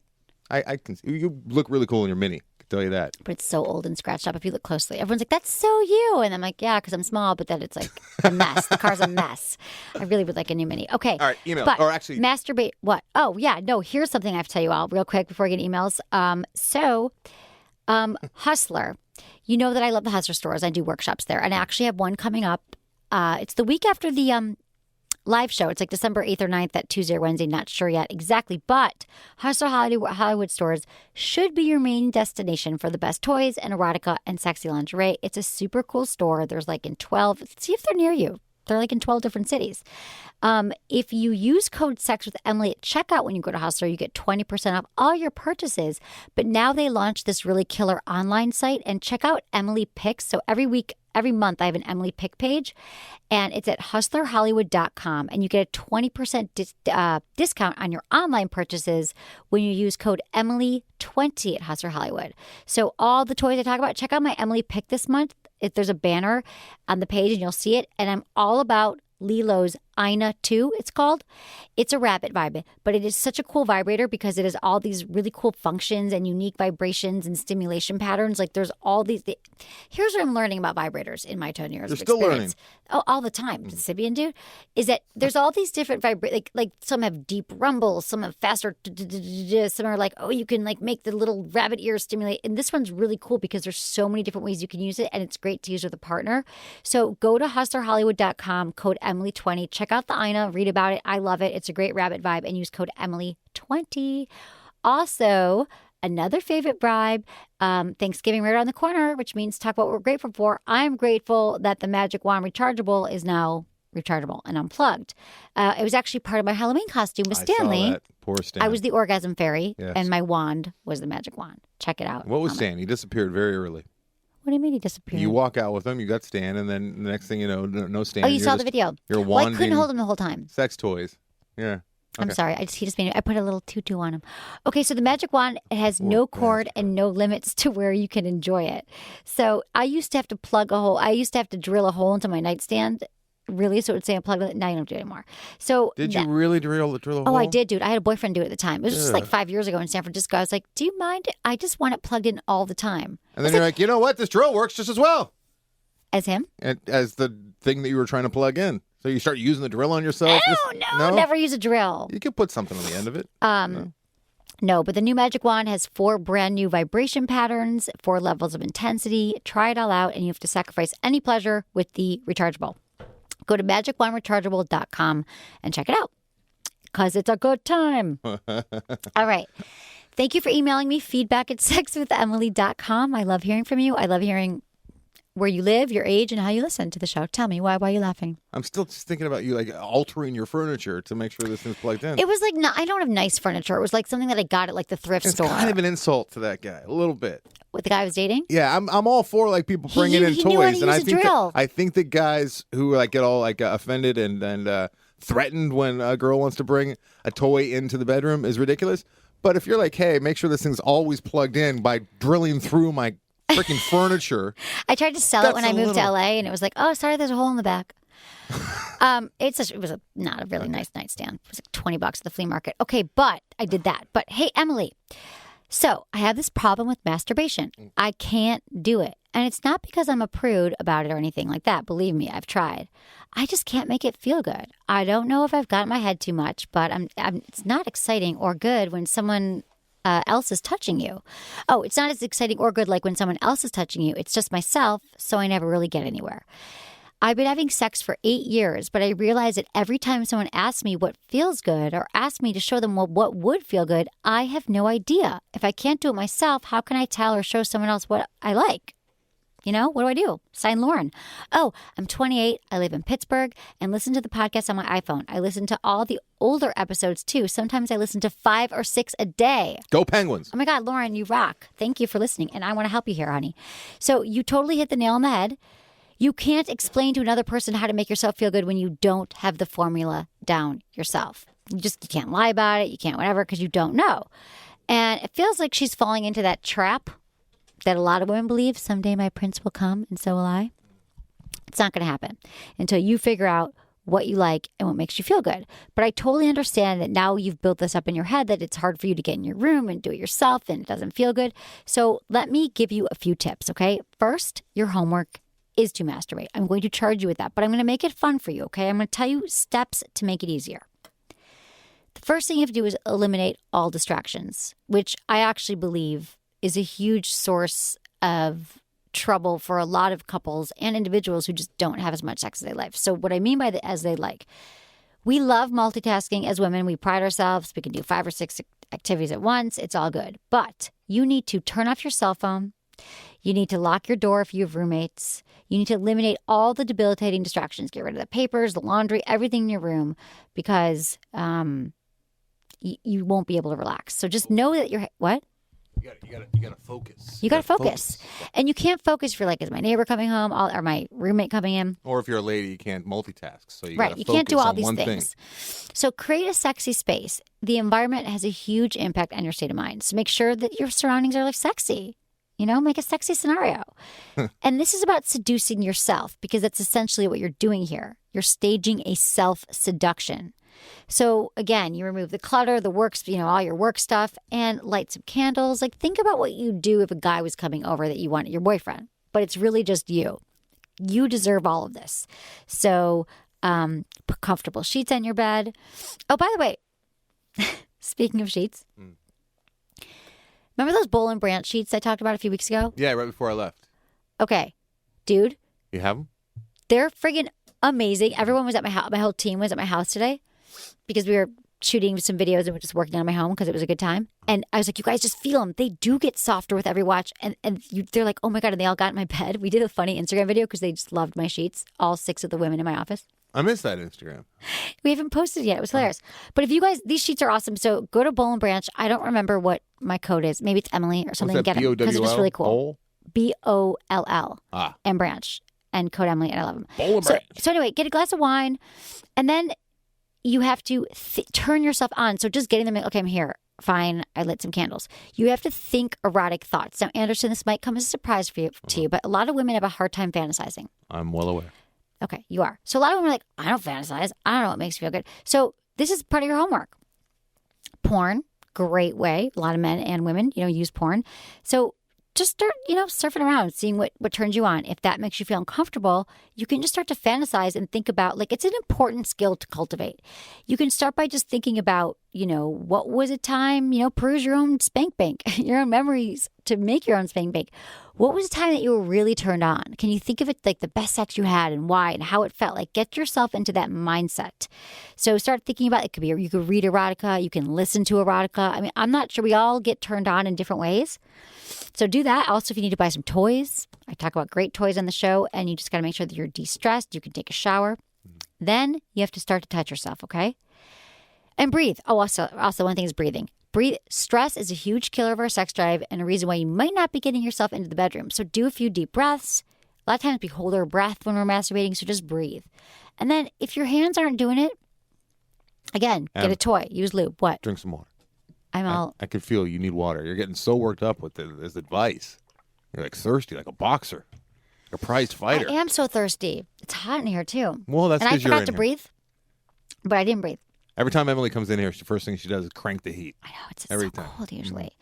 I can see. You look really cool in your Mini. I can tell you that. But it's so old and scratched up if you look closely. Everyone's like, that's so you. And I'm like, yeah, because I'm small, but then it's like a mess. The car's a mess. I really would like a new Mini. Okay. All right, email. But Or actually- masturbate. What? Oh, yeah. No, here's something I have to tell you all real quick before I get emails. Hustler. You know that I love the Hustler stores. I do workshops there. And I actually have one coming up. It's the week after the live show. It's like December 8th or 9th, that Tuesday or Wednesday. Not sure yet exactly. But Hustler Hollywood stores should be your main destination for the best toys and erotica and sexy lingerie. It's a super cool store. There's like in 12. See if they're near you. They're like in 12 different cities. If you use code SEX with Emily at checkout when you go to Hustler, you get 20% off all your purchases. But now they launched this really killer online site, and check out Emily Picks. So every month I have an Emily Pick page, and it's at hustlerhollywood.com, and you get a 20% discount on your online purchases when you use code Emily20 at Hustler Hollywood. So all the toys I talk about, check out my Emily Pick this month. If there's a banner on the page and you'll see it, and I'm all about Lilo's Ina 2, it's called. It's a rabbit vibe, but it is such a cool vibrator because it has all these really cool functions and unique vibrations and stimulation patterns. Like there's all these. Here's what I'm learning about vibrators in my 10 years You're of still experience. learning. Oh, all the time, Sibian dude, is that there's all these different like some have deep rumbles, some have faster, some are like, oh, you can like make the little rabbit ear stimulate. And this one's really cool because there's so many different ways you can use it, and it's great to use with a partner. So go to hustlerhollywood.com, code Emily20. Check out the Ina, read about it. I love it. It's a great rabbit vibe, and use code Emily20. Also, another favorite bribe, Thanksgiving right around the corner, which means talk about what we're grateful for. I'm grateful that the Magic Wand rechargeable is now rechargeable and unplugged. It was actually part of my Halloween costume with Stanley. I saw that. Poor Stan. I was the orgasm fairy, Yes. and my wand was the magic wand. Check it out. What was Stan? He disappeared very early. What do you mean he disappeared? You walk out with him, you got Stan, and then the next thing you know, no Stan. Oh, you saw the video. You're Well, I wanding couldn't hold him the whole time. sex toys. Yeah. I'm Okay. sorry. He just made it. I put a little tutu on him. Okay, so the magic wand, it has no cord and no limits to where you can enjoy it. So I used to have to drill a hole into my nightstand. Really? So it would say unplugged. Now you don't do it anymore. So Did you really drill a hole? Oh, I did, dude. I had a boyfriend do it at the time. It was just like 5 years ago in San Francisco. I was like, do you mind? I just want it plugged in all the time. And then you're like, you know what? This drill works just as well As him? as the thing that you were trying to plug in. So you start using the drill on yourself. No, never use a drill. You could put something on the end of it. No, but the new Magic Wand has 4 brand new vibration patterns, 4 levels of intensity. Try it all out, and you have to sacrifice any pleasure with the rechargeable. Go to magicwandrechargeable.com and check it out because it's a good time. All right. Thank you for emailing me, feedback@sexwithemily.com. I love hearing from you. I love hearing where you live, your age, and how you listen to the show. Tell me, why are you laughing? I'm still just thinking about you like altering your furniture to make sure this thing's plugged in. It was like, no, I don't have nice furniture. It was like something that I got at like the thrift It's store. kind of an insult to that guy, a little bit. With the guy I was dating? Yeah, I'm all for like people bringing in he knew how to toys, and use a drill. I think that guys who like get all like offended and threatened when a girl wants to bring a toy into the bedroom is ridiculous. But if you're like, hey, make sure this thing's always plugged in by drilling through my freaking furniture. I tried to sell it when I moved to LA, and it was like, oh, sorry, there's a hole in the back. It was not a really nice nightstand. It was like $20 at the flea market. Okay, but I did that. But hey, Emily, so I have this problem with masturbation. I can't do it. And it's not because I'm a prude about it or anything like that. Believe me, I've tried. I just can't make it feel good. I don't know if I've got in my head too much, but it's not exciting or good when someone else is touching you. Oh, it's not as exciting or good like when someone else is touching you. It's just myself, so I never really get anywhere. I've been having sex for 8 years, but I realize that every time someone asks me what feels good or asks me to show them what would feel good, I have no idea. If I can't do it myself, how can I tell or show someone else what I like? You know, what do I do? Sign Lauren. Oh, I'm 28. I live in Pittsburgh and listen to the podcast on my iPhone. I listen to all the older episodes too. Sometimes I listen to 5 or 6 a day. Go Penguins. Oh my God, Lauren, you rock. Thank you for listening. And I want to help you here, honey. So you totally hit the nail on the head. You can't explain to another person how to make yourself feel good when you don't have the formula down yourself. You can't lie about it. You can't whatever because you don't know. And it feels like she's falling into that trap that a lot of women believe. Someday my prince will come and so will I. It's not going to happen until you figure out what you like and what makes you feel good. But I totally understand that now you've built this up in your head that it's hard for you to get in your room and do it yourself and it doesn't feel good. So let me give you a few tips, okay? First, your homework is to masturbate. I'm going to charge you with that, but I'm going to make it fun for you, okay? I'm going to tell you steps to make it easier. The first thing you have to do is eliminate all distractions, which I actually believe is a huge source of trouble for a lot of couples and individuals who just don't have as much sex as they like. So what I mean by the as they like, we love multitasking as women. We pride ourselves. We can do 5 or 6 activities at once. It's all good. But you need to turn off your cell phone. You need to lock your door if you have roommates. You need to eliminate all the debilitating distractions. Get rid of the papers, the laundry, everything in your room because you won't be able to relax. So just know that you're what? You gotta focus. You gotta focus. And you can't focus if you're like, is my neighbor coming home or my roommate coming in? Or if you're a lady, you can't multitask. So you right, you can't do all these things. So create a sexy space. The environment has a huge impact on your state of mind. So make sure that your surroundings are like sexy. Make a sexy scenario. And this is about seducing yourself because that's essentially what you're doing here. You're staging a self-seduction. So again, you remove the clutter, the works, all your work stuff, and light some candles. Like, think about what you'd do if a guy was coming over that you wanted your boyfriend, but it's really just you. You deserve all of this. So put comfortable sheets on your bed. Oh, by the way, speaking of sheets, remember those Bowl and Branch sheets I talked about a few weeks ago? Yeah, right before I left. Okay, dude. You have them? They're friggin' amazing. Everyone was at my house. My whole team was at my house today because we were shooting some videos and we're just working on my home because it was a good time. And I was like, you guys just feel them. They do get softer with every watch. And they're like, oh my God. And they all got in my bed. We did a funny Instagram video because they just loved my sheets. All 6 of the women in my office. I missed that Instagram. We haven't posted yet. It was hilarious. But if you guys, these sheets are awesome. So go to Bowl and Branch. I don't remember what my code is. Maybe it's Emily or something. Get them because they're just really cool. BOLL and Branch and code Emily, and I love them. Bowl and Branch. So anyway, get a glass of wine, and then you have to turn yourself on. So just getting them, okay, I'm here. Fine, I lit some candles. You have to think erotic thoughts. Now, Anderson, this might come as a surprise to you, but a lot of women have a hard time fantasizing. I'm well aware. Okay, you are. So a lot of women are like, I don't fantasize. I don't know what makes me feel good. So this is part of your homework. Porn, great way. A lot of men and women, use porn. So just start, surfing around, seeing what turns you on. If that makes you feel uncomfortable, you can just start to fantasize and think about, it's an important skill to cultivate. You can start by just thinking about, what was a time, peruse your own spank bank, your own memories to make your own spank bank. What was a time that you were really turned on? Can you think of it like the best sex you had and why and how it felt? Get yourself into that mindset. So start thinking about it. You could read erotica. You can listen to erotica. I mean, I'm not sure, we all get turned on in different ways. So do that. Also, if you need to buy some toys, I talk about great toys on the show, and you just got to make sure that you're de-stressed. You can take a shower. Then you have to start to touch yourself, okay? And breathe. Oh, also one thing is breathing. Breathe. Stress is a huge killer of our sex drive and a reason why you might not be getting yourself into the bedroom. So do a few deep breaths. A lot of times we hold our breath when we're masturbating, so just breathe. And then if your hands aren't doing it, again, get a toy. Use lube. What? Drink some water. I can feel you need water. You're getting so worked up with this advice. You're thirsty, like a boxer, a prized fighter. I am so thirsty. It's hot in here too. Well, that's because you're in here. And I forgot to breathe, but I didn't breathe. Every time Emily comes in here, the first thing she does is crank the heat. I know, it's every so time. Cold usually.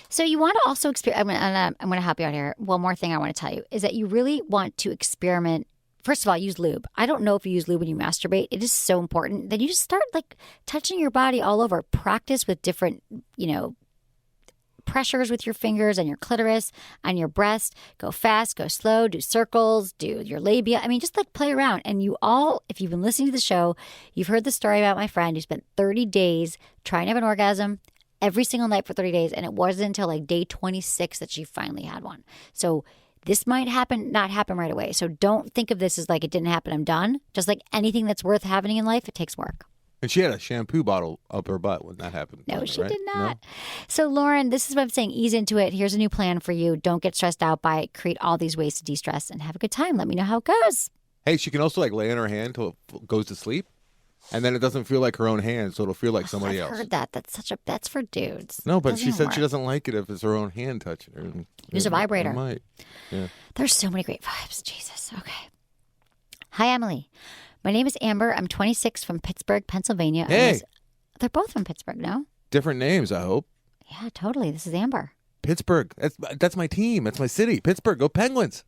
So you want to also experiment. I'm going to help you out here. One more thing I want to tell you is that you really want to experiment. First of all, use lube. I don't know if you use lube when you masturbate. It is so important. Then you just start touching your body all over. Practice with different, pressures with your fingers and your clitoris, on your breast. Go fast, go slow, do circles, do your labia. I mean, just play around. And you all, if you've been listening to the show, you've heard the story about my friend who spent 30 days trying to have an orgasm every single night for 30 days. And it wasn't until day 26 that she finally had one. So this might not happen right away. So don't think of this as it didn't happen, I'm done. Just like anything that's worth happening in life, it takes work. And she had a shampoo bottle up her butt when that happened. No, she right? did not. No? So, Lauren, this is what I'm saying. Ease into it. Here's a new plan for you. Don't get stressed out by it. Create all these ways to de-stress and have a good time. Let me know how it goes. Hey, she can also lay in her hand until it goes to sleep. And then it doesn't feel like her own hand, so it'll feel like somebody else. I've heard that. That's for dudes. No, but she said she doesn't like it if it's her own hand touching her. Use a vibrator. It might. Yeah. There's so many great vibes. Jesus. Okay. Hi, Emily. My name is Amber. I'm 26 from Pittsburgh, Pennsylvania. Hey. They're both from Pittsburgh, no? Different names, I hope. Yeah, totally. This is Amber. Pittsburgh. That's my team. That's my city. Pittsburgh. Go Penguins.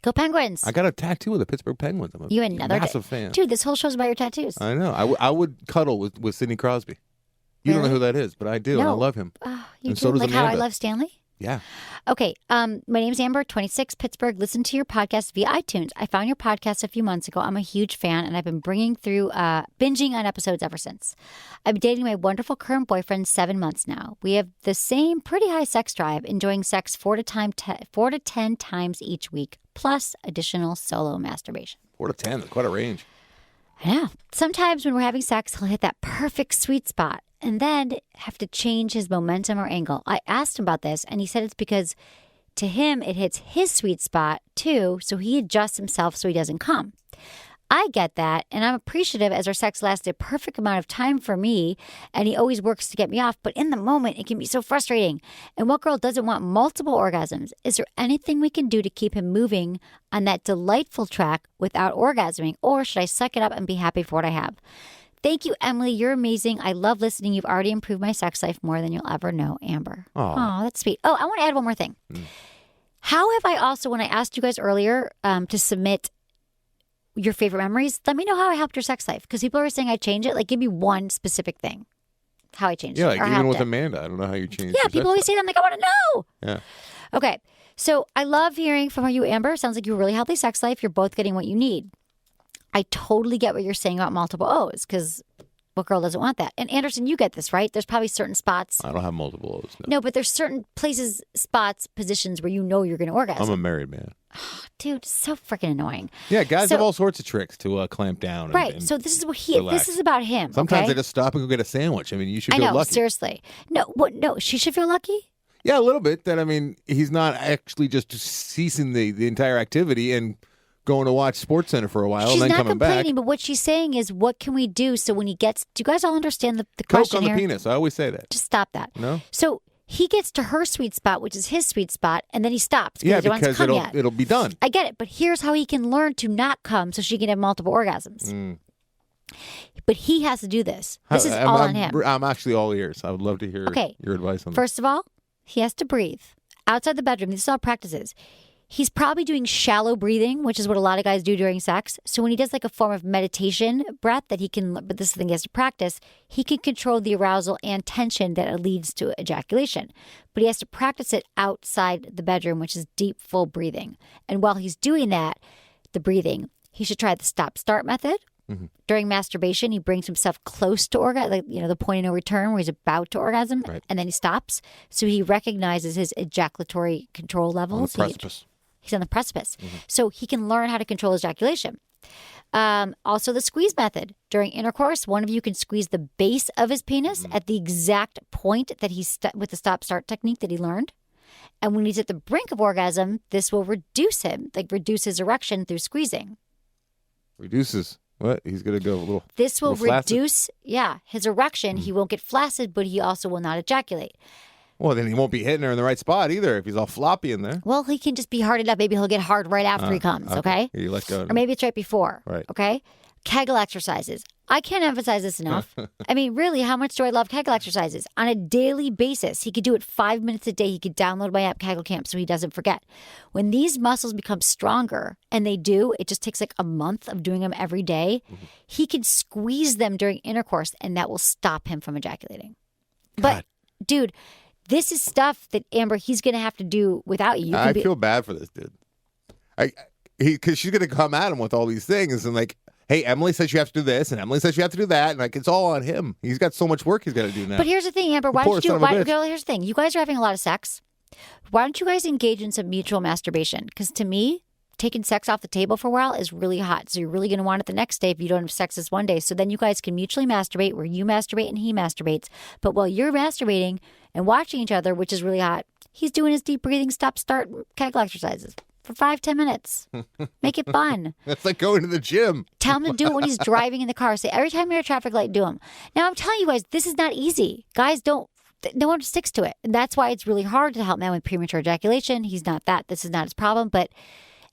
Go Penguins. I got a tattoo of the Pittsburgh Penguins. I'm a massive fan. Dude, this whole show's about your tattoos. I know. I would cuddle with Sidney Crosby. You don't know who that is, but I do, and I love him. You so does Amanda. How I love Stanley? Yeah. Okay. My name is Amber, 26, Pittsburgh. Listen to your podcast via iTunes. I found your podcast a few months ago. I'm a huge fan, and I've been binging on episodes ever since. I've been dating my wonderful current boyfriend 7 months now. We have the same pretty high sex drive, enjoying sex 4 to 10 times each week, plus additional solo masturbation. 4 to 10. That's quite a range. I know. Sometimes when we're having sex, he'll hit that perfect sweet spot and then have to change his momentum or angle. I asked him about this, and he said it's because to him, it hits his sweet spot too, so he adjusts himself so he doesn't come. I get that, and I'm appreciative as our sex lasted a perfect amount of time for me, and he always works to get me off, but in the moment, it can be so frustrating. And what girl doesn't want multiple orgasms? Is there anything we can do to keep him moving on that delightful track without orgasming, or should I suck it up and be happy for what I have? Thank you, Emily. You're amazing. I love listening. You've already improved my sex life more than you'll ever know, Amber. Oh, that's sweet. Oh, I want to add one more thing. How have I also, when I asked you guys earlier to submit your favorite memories, let me know how I helped your sex life. Because people are saying I change it. Like, give me one specific thing. How I changed it. Yeah, like even with Amanda, I don't know how you changed it. Yeah, people always say that. I'm like, I want to know. Yeah. Okay. So I love hearing from you, Amber. Sounds like you have a really healthy sex life. You're both getting what you need. I totally get what you're saying about multiple O's, because what girl doesn't want that? And Anderson, you get this, right? There's probably certain spots. I don't have multiple O's. No, but there's certain places, spots, positions where you know you're going to orgasm. I'm a married man. Dude, so freaking annoying. Yeah, guys have all sorts of tricks to clamp down. Right. And so this is what relax. this is about him. Sometimes okay? I just stop and go get a sandwich. I mean, you should feel I know, lucky. seriously. No, she should feel lucky. Yeah, a little bit. That, I mean, he's not actually just ceasing the entire activity and going to watch SportsCenter for a while She's and then not coming back. complaining, but what she's saying is, what can we do so when he gets... Do you guys all understand the Coke question on the here? penis. I always say that. Just stop that. No? So he gets to her sweet spot, which is his sweet spot, and then he stops. Yeah, he wants to because come yet. it'll be done. I get it, but here's how he can learn to not come so she can have multiple orgasms. But he has to do this. This is all on him. I'm actually all ears. I would love to hear your advice on that. First of all, he has to breathe. Outside the bedroom, these are all practices. He's probably doing shallow breathing, which is what a lot of guys do during sex. So when he does like a form of meditation breath that he can, but this is the thing he has to practice, he can control the arousal and tension that leads to ejaculation. But he has to practice it outside the bedroom, which is deep, full breathing. And while he's doing that, the breathing, he should try the stop-start method. Mm-hmm. During masturbation, he brings himself close to orgasm, like, the point of no return where he's about to orgasm, and then he stops. So he recognizes his ejaculatory control levels. On the precipice. He's on the precipice. Mm-hmm. So he can learn how to control ejaculation. Also, the squeeze method. During intercourse, one of you can squeeze the base of his penis at the exact point that he's with the stop-start technique that he learned. And when he's at the brink of orgasm, this will reduce him, reduce his erection through squeezing. Reduces. What? He's going to go a little. This will reduce, his erection. He won't get flaccid, but he also will not ejaculate. Well, then he won't be hitting her in the right spot either if he's all floppy in there. Well, he can just be hard enough. Maybe he'll get hard right after he comes, okay? You let go. Or maybe it's right before, right? Okay? Kegel exercises. I can't emphasize this enough. I mean, really, how much do I love Kegel exercises? On a daily basis, he could do it 5 minutes a day. He could download my app, Kegel Camp, so he doesn't forget. When these muscles become stronger, and they do, it just takes like a month of doing them every day, he can squeeze them during intercourse, and that will stop him from ejaculating. But, dude, this is stuff that, Amber, he's going to have to do without you. I feel bad for this dude. Because she's going to come at him with all these things and like, hey, Emily says you have to do this, and Emily says you have to do that, and like it's all on him. He's got so much work he's got to do now. But here's the thing, Amber. Why don't you? Here's the thing. You guys are having a lot of sex. Why don't you guys engage in some mutual masturbation? Because to me, taking sex off the table for a while is really hot. So you're really going to want it the next day if you don't have sex this one day. So then you guys can mutually masturbate, where you masturbate and he masturbates. But while you're masturbating and watching each other, which is really hot, he's doing his deep breathing, stop-start Kegel exercises. For 5-10 minutes. Make it fun. That's like going to the gym. Tell him to do it when he's driving in the car. Say, every time you're at a traffic light, do them. Now, I'm telling you guys, this is not easy. Guys no one sticks to it. And that's why it's really hard to help men with premature ejaculation. He's not that. This is not his problem. But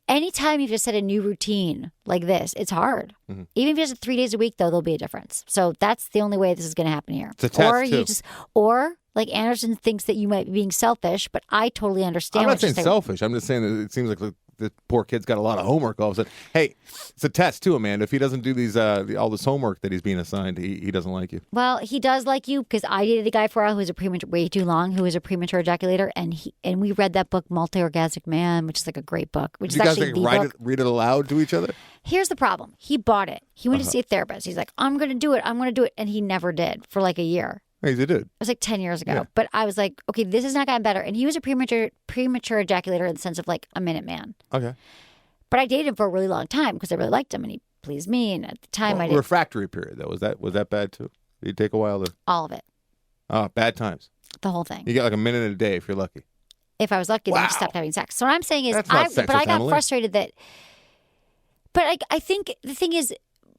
anytime you've just set a new routine like this, it's hard. Mm-hmm. Even if you just 3 days a week, though, there'll be a difference. So that's the only way this is going to happen here. It's a test, or like Anderson thinks that you might be being selfish, but I totally understand. I'm not saying selfish. I'm just saying that it seems like the poor kid's got a lot of homework all of a sudden. Hey, it's a test too, Amanda. If he doesn't do these all this homework that he's being assigned, he doesn't like you. Well, he does like you because I dated a guy for a while who was a premature, way too long, who was a premature ejaculator, and we read that book, Multi-Orgasmic Man, which is like a great book. Which Did is you actually guys the book. read it aloud to each other? Here's the problem. He bought it. He went to see a therapist. He's like, I'm going to do it. I'm going to do it. And he never did for like a year. He's a dude. It was like 10 years ago. Yeah. But I was like, okay, this has not gotten better. And he was a premature ejaculator in the sense of like a minute man. Okay. But I dated him for a really long time because I really liked him and he pleased me. And at the time I did. Refractory period, though. Was that bad, too? Did it take a while to... All of it. Oh, bad times. The whole thing. You get like a minute a day if you're lucky. If I was lucky, then I just stopped having sex. So what I'm saying is, I got frustrated that But I think the thing is,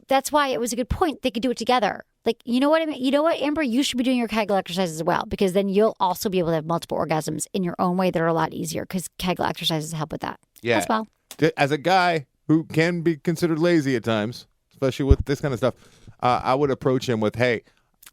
that's why it was a good point. They could do it together. Like, you know what I mean? You know what, Amber? You should be doing your Kegel exercises as well, because then you'll also be able to have multiple orgasms in your own way that are a lot easier, because Kegel exercises help with that as well. As a guy who can be considered lazy at times, especially with this kind of stuff, I would approach him with, hey,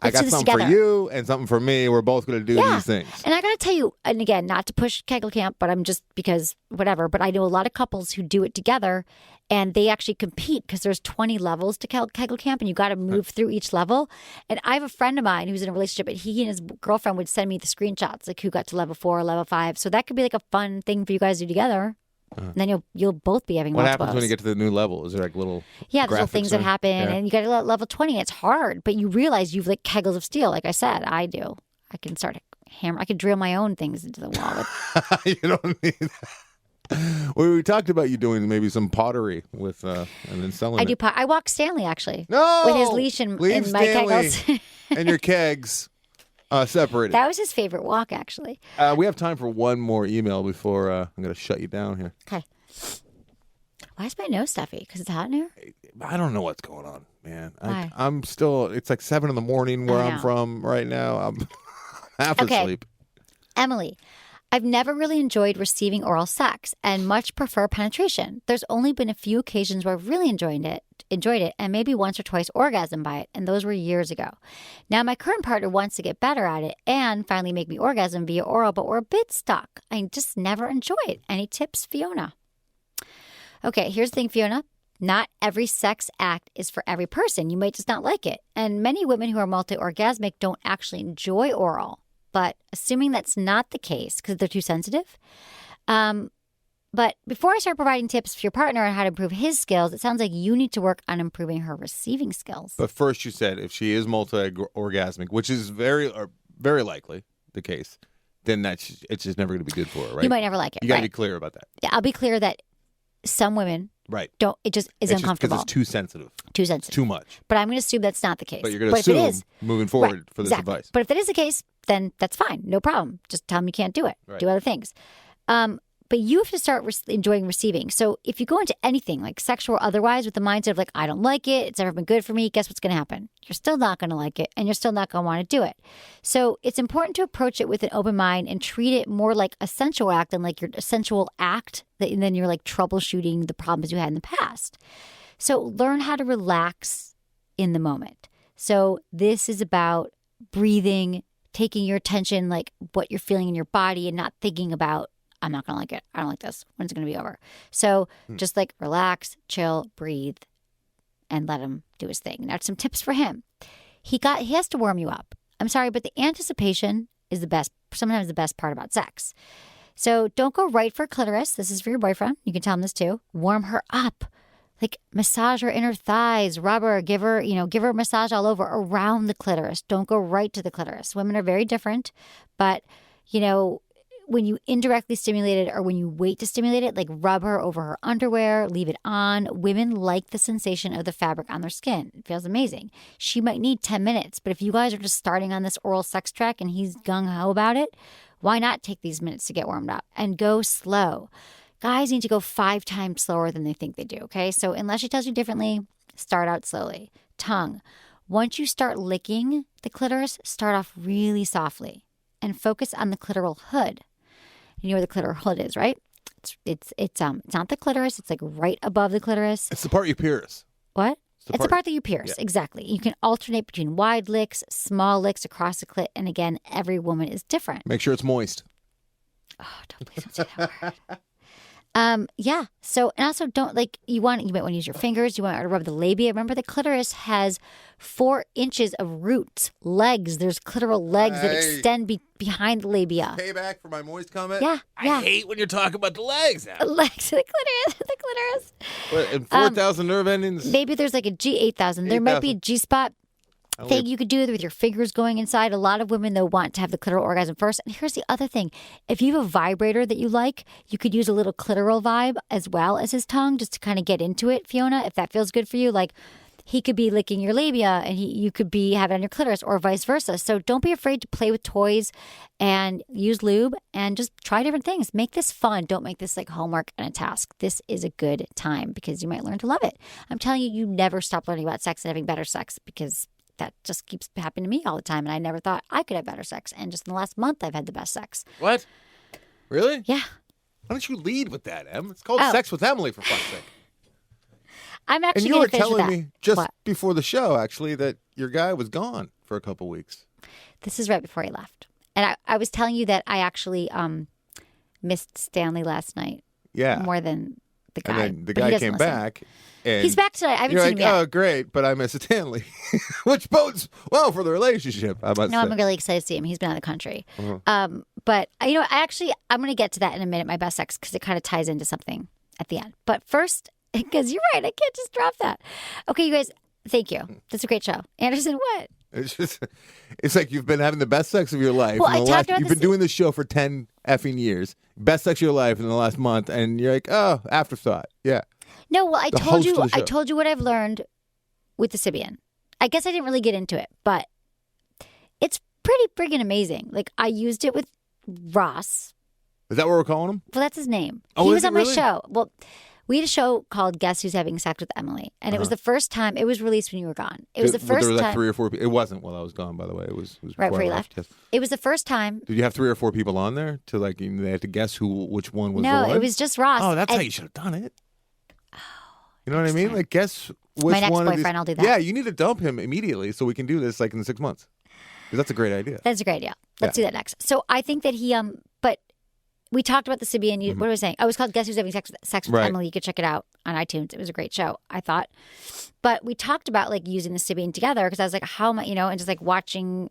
I got something for you and something for me. We're both going to do these things. And I got to tell you, and again, not to push Kegel Camp, but I'm just because whatever, but I know a lot of couples who do it together, and they actually compete because there's 20 levels to Kegel Camp, and you got to move through each level. And I have a friend of mine who's in a relationship, and he and his girlfriend would send me the screenshots, like who got to level 4 or level 5. So that could be like a fun thing for you guys to do together. And then you'll both be having What multiples. happens when you get to the new level? Is there like little there's little things that happen, and you get to level 20. It's hard, but you realize you've like kegels of steel. Like I said, I do. I can start I can drill my own things into the wall. You don't need that. Well, we talked about you doing maybe some pottery with and then selling. I do. I walk Stanley actually. No, with his leash and my kegels and your kegs. Separated. That was his favorite walk, actually. We have time for one more email before I'm going to shut you down here. Okay. Why is my nose stuffy? Because it's hot in here? I don't know what's going on, man. Why? I'm still, it's like 7 a.m. where I'm from right now. I'm half asleep. Emily, I've never really enjoyed receiving oral sex and much prefer penetration. There's only been a few occasions where I've really enjoyed it, and maybe once or twice orgasm by it, and those were years ago. Now my current partner wants to get better at it and finally make me orgasm via oral, but we're a bit stuck. I just never enjoy it. Any tips, Fiona? Okay, here's the thing, Fiona. Not every sex act is for every person. You might just not like it. And many women who are multi-orgasmic don't actually enjoy oral. But assuming that's not the case because they're too sensitive. But before I start providing tips for your partner on how to improve his skills, it sounds like you need to work on improving her receiving skills. But first you said if she is multi-orgasmic, which is very likely the case, then it's just never going to be good for her, right? You might never like it. You got to be clear about that. Yeah, I'll be clear that some women don't. It just is uncomfortable. Because it's too sensitive. Too sensitive. Too much. But I'm going to assume that's not the case. But you're going to assume moving forward for this advice. But if that is the case, then that's fine. No problem. Just tell them you can't do it. Right. Do other things. But you have to start enjoying receiving. So if you go into anything, like sexual or otherwise, with the mindset of like, I don't like it, it's never been good for me, guess what's going to happen? You're still not going to like it, and you're still not going to want to do it. So it's important to approach it with an open mind and treat it more like a sensual act than like your sensual act, and then you're like troubleshooting the problems you had in the past. So learn how to relax in the moment. So this is about breathing, taking your attention, like what you're feeling in your body, and not thinking about, I'm not going to like it. I don't like this. When's it going to be over? So just like relax, chill, breathe, and let him do his thing. Now, some tips for him. He has to warm you up. I'm sorry, but the anticipation is sometimes the best part about sex. So don't go right for clitoris. This is for your boyfriend. You can tell him this too. Warm her up. Like massage her inner thighs, rub her, give her a massage all over around the clitoris. Don't go right to the clitoris. Women are very different, but when you indirectly stimulate it or when you wait to stimulate it, like rub her over her underwear, leave it on. Women like the sensation of the fabric on their skin. It feels amazing. She might need 10 minutes, but if you guys are just starting on this oral sex track and he's gung-ho about it, why not take these minutes to get warmed up and go slow? Guys need to go 5 times slower than they think they do, okay? So unless she tells you differently, start out slowly. Tongue. Once you start licking the clitoris, start off really softly and focus on the clitoral hood. You know where the clitoral hood is, right? It's not the clitoris. It's like right above the clitoris. It's the part you pierce. What? It's the part that you pierce. Yeah. Exactly. You can alternate between wide licks, small licks across the clit, and again, every woman is different. Make sure it's moist. Oh, please don't say that word. Yeah. So, and also you might want to use your fingers. You want to rub the labia. Remember, the clitoris has 4 inches of roots, legs. There's clitoral legs that extend behind the labia. Payback for my moist comment? Yeah. I hate when you're talking about the legs now. The legs, the clitoris. What, and 4,000 nerve endings? Maybe there's like a G8,000. There might be a G-spot thing you could do with your fingers going inside. A lot of women, though, want to have the clitoral orgasm first. And here's the other thing. If you have a vibrator that you like, you could use a little clitoral vibe as well as his tongue just to kind of get into it, Fiona, if that feels good for you. Like he could be licking your labia and you could be having it on your clitoris or vice versa. So don't be afraid to play with toys and use lube and just try different things. Make this fun. Don't make this like homework and a task. This is a good time because you might learn to love it. I'm telling you, you never stop learning about sex and having better sex because that just keeps happening to me all the time. And I never thought I could have better sex. And just in the last month, I've had the best sex. What? Really? Yeah. Why don't you lead with that, Em? It's called Oh. Sex with Emily, for fuck's sake. I'm And actually you going were to finish with telling that. me just What? before the show, actually, that your guy was gone for a couple weeks. This is right before he left. And I was telling you that I actually missed Stanley last night Yeah. more than the guy. And then the But he guy doesn't came listen. back. And He's back tonight. I haven't you're seen like, him yet. oh, great, but I miss Stanley, which bodes well for the relationship, I must No, say. I'm really excited to see him. He's been out of the country. Uh-huh. But, I'm going to get to that in a minute, my best sex, because it kind of ties into something at the end. But first, because you're right, I can't just drop that. Okay, you guys, thank you. That's a great show. Anderson, what? It's like you've been having the best sex of your life. Well, in the I talked last, about you've this- been doing this show for 10 effing years. Best sex of your life in the last month. And you're like, oh, afterthought. Yeah. No, well, I The told host of you. the show. I told you what I've learned with the Sibian. I guess I didn't really get into it, but it's pretty friggin' amazing. Like I used it with Ross. Is that what we're calling him? Well, that's his name. Oh, he is was it on my really? show. Well, we had a show called Guess Who's Having Sex with Emily, and it was the first time. It was released when you were gone. It was the There first was like time. 3 or 4 people. It wasn't while I was gone, by the way. It was Right before before I you left. left. Yes. It was the first time. Did you have 3 or 4 people on there to like they had to guess which one was the No, one? it was just Ross. Oh, that's And- how you should have done it. You know what I mean? Like guess which My next one of boyfriend, these... I'll do that. Yeah, you need to dump him immediately so we can do this like in 6 months. Because that's a great idea. That's a great idea. Let's do that next. So I think that he but we talked about the Sibian. What was I saying? Oh, it was called Guess Who's Having Sex with Mm-hmm. Right. Emily. You could check it out on iTunes. It was a great show, I thought. But we talked about like using the Sibian together because I was like, how am I, and just like watching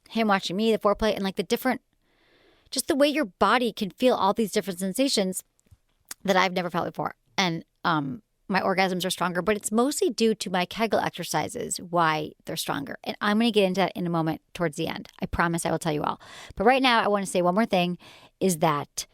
him watching me, the foreplay, and like the different, just the way your body can feel all these different sensations that I've never felt before. And my orgasms are stronger, but it's mostly due to my Kegel exercises, why they're stronger. And I'm going to get into that in a moment towards the end. I promise I will tell you all. But right now, I want to say one more thing is that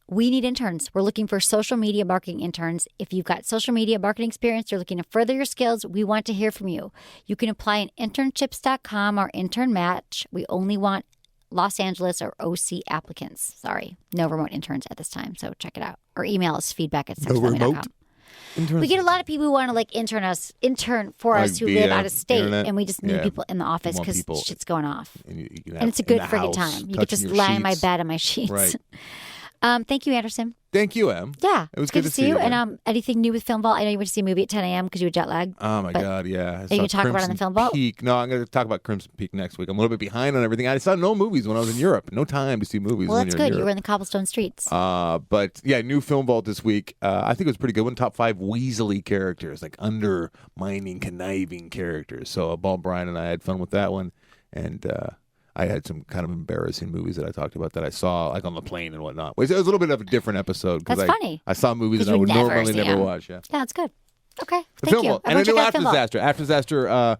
we need interns. We're looking for social media marketing interns. If you've got social media marketing experience, you're looking to further your skills, we want to hear from you. You can apply at internships.com or intern match. We only want Los Angeles or OC applicants. Sorry, no remote interns at this time, so check it out. Or email us feedback@sexwithemily.com. We get a lot of people who want to like intern for us who via live out of state, internet? and we just need Yeah. people in the office Want because people- shit's going off. And, you can And have it's a in good the friggin' house, time. You could touching just your lie in my sheets. bed on my sheets. Right. Thank you, Anderson. Thank you, Em. Yeah, It was it's good to see you. And anything new with Film Vault? I know you went to see a movie at 10 a.m. because you were jet lagged. Oh my but God, yeah. Are you going to talk about it on the Film Vault? Peak. No, I'm going to talk about Crimson Peak next week. I'm a little bit behind on everything. I saw no movies when I was in Europe. No time to see movies. Well, when that's you're in good. You Europe. were in the cobblestone streets. But yeah, new Film Vault this week. I think it was pretty good one. Top 5 Weasley characters, like undermining, conniving characters. So Paul Bryan and I had fun with that one. And I had some kind of embarrassing movies that I talked about that I saw like on the plane and whatnot. It was a little bit of a different episode. That's I, funny. I saw movies 'Cause that I you would never normally see never them. watch. Yeah. Yeah, that's good. Okay, The thank Film you. Vault. And Everyone a check new out After Film Vault. Disaster. After Disaster,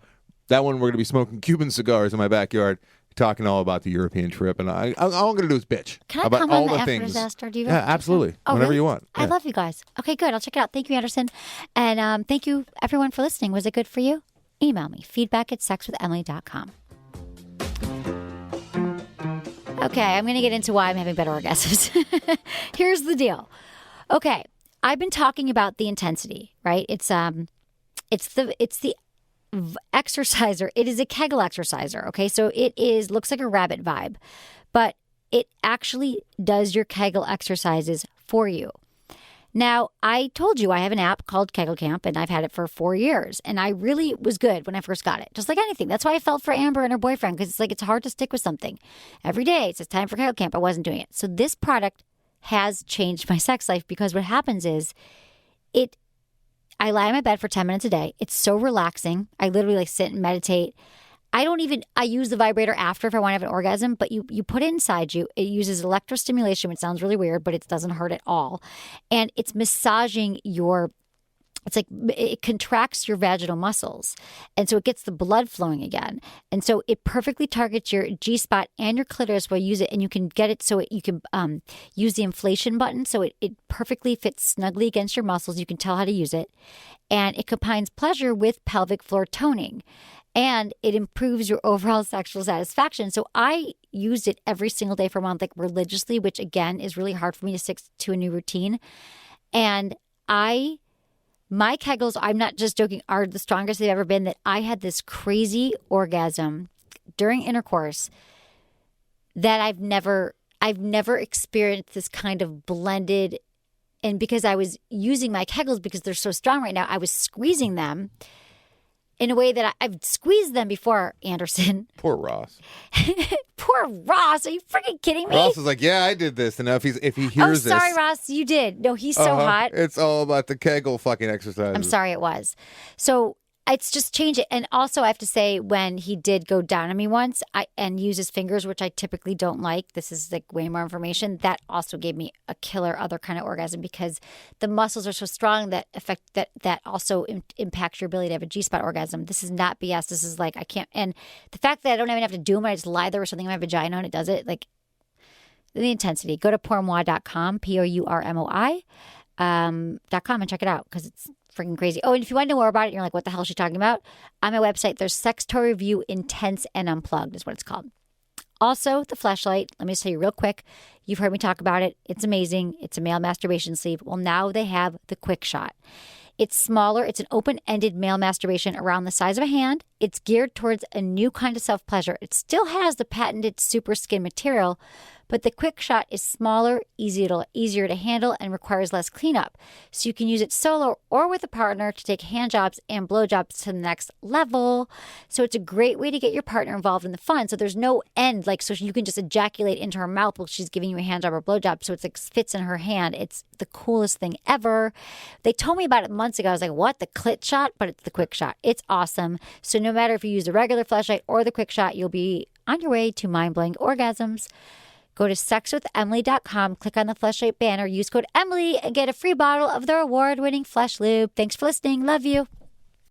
that one we're going to be smoking Cuban cigars in my backyard, talking all about the European trip. And all I'm going to do is bitch Can I about come all on the the After things. Disaster? Do you Yeah, ever- absolutely. Oh, Whenever really? you want. I Yeah. love you guys. Okay, good. I'll check it out. Thank you, Anderson. And thank you, everyone, for listening. Was it good for you? Email me, feedback@sexwithemily.com. Okay, I'm going to get into why I'm having better orgasms. Here's the deal. Okay, I've been talking about the intensity, right? It's the exerciser. It is a Kegel exerciser. Okay, so looks like a rabbit vibe, but it actually does your Kegel exercises for you. Now, I told you I have an app called Kegel Camp, and I've had it for 4 years, and I really was good when I first got it. Just like anything. That's why I felt for Amber and her boyfriend, because it's hard to stick with something. Every day, it says time for Kegel Camp. I wasn't doing it. So this product has changed my sex life, because what happens is I lie in my bed for 10 minutes a day. It's so relaxing. I literally sit and meditate. I use the vibrator after if I want to have an orgasm, but you put it inside you. It uses electrostimulation, which sounds really weird, but it doesn't hurt at all. And it's massaging your it's like it contracts your vaginal muscles. And so it gets the blood flowing again. And so it perfectly targets your G-spot and your clitoris while you use it. And you can get it so you can use the inflation button. So it perfectly fits snugly against your muscles. You can tell how to use it. And it combines pleasure with pelvic floor toning. And it improves your overall sexual satisfaction. So I used it every single day for a month, like religiously, which again is really hard for me to stick to a new routine. And my kegels, I'm not just joking, are the strongest they've ever been. That I had this crazy orgasm during intercourse that I've never experienced this kind of blended. And because I was using my kegels because they're so strong right now, I was squeezing them in a way that I've squeezed them before, Anderson. Poor Ross. Poor Ross. Are you freaking kidding me? Ross is like, yeah, I did this. And now if he hears this. Oh, sorry, Ross. You did. No, he's so hot. It's all about the Kegel fucking exercise. I'm sorry it was. So it's just changed it. And also I have to say, when he did go down on me once and use his fingers, which I typically don't like, this is like way more information, that also gave me a killer other kind of orgasm because the muscles are so strong that also impacts your ability to have a G-spot orgasm. This is not BS. This is like, I can't. And the fact that I don't even have to do them, I just lie there with something in my vagina and it does it, like the intensity. Go to pourmoi.com, POURMOI.com and check it out because it's freaking crazy. Oh, and if you want to know more about it, you're like, what the hell is she talking about? On my website, there's Sex Toy Review Intense and Unplugged is what it's called. Also, the fleshlight. Let me just tell you real quick. You've heard me talk about it. It's amazing. It's a male masturbation sleeve. Well, now they have the quick shot. It's smaller. It's an open-ended male masturbation around the size of a hand. It's geared towards a new kind of self-pleasure. It still has the patented super skin material, but the quick shot is smaller, easier to handle, and requires less cleanup. So you can use it solo or with a partner to take hand jobs and blow jobs to the next level. So it's a great way to get your partner involved in the fun. So there's no end, like, so you can just ejaculate into her mouth while she's giving you a hand job or blow job. So it's like fits in her hand. It's the coolest thing ever. They told me about it months ago. I was like, what? The clit shot? But it's the quick shot. It's awesome. So no matter if you use the regular fleshlight or the quick shot, you'll be on your way to mind-blowing orgasms. Go to sexwithemily.com, click on the fleshlight banner, use code Emily, and get a free bottle of their award-winning Flesh Lube. Thanks for listening. Love you.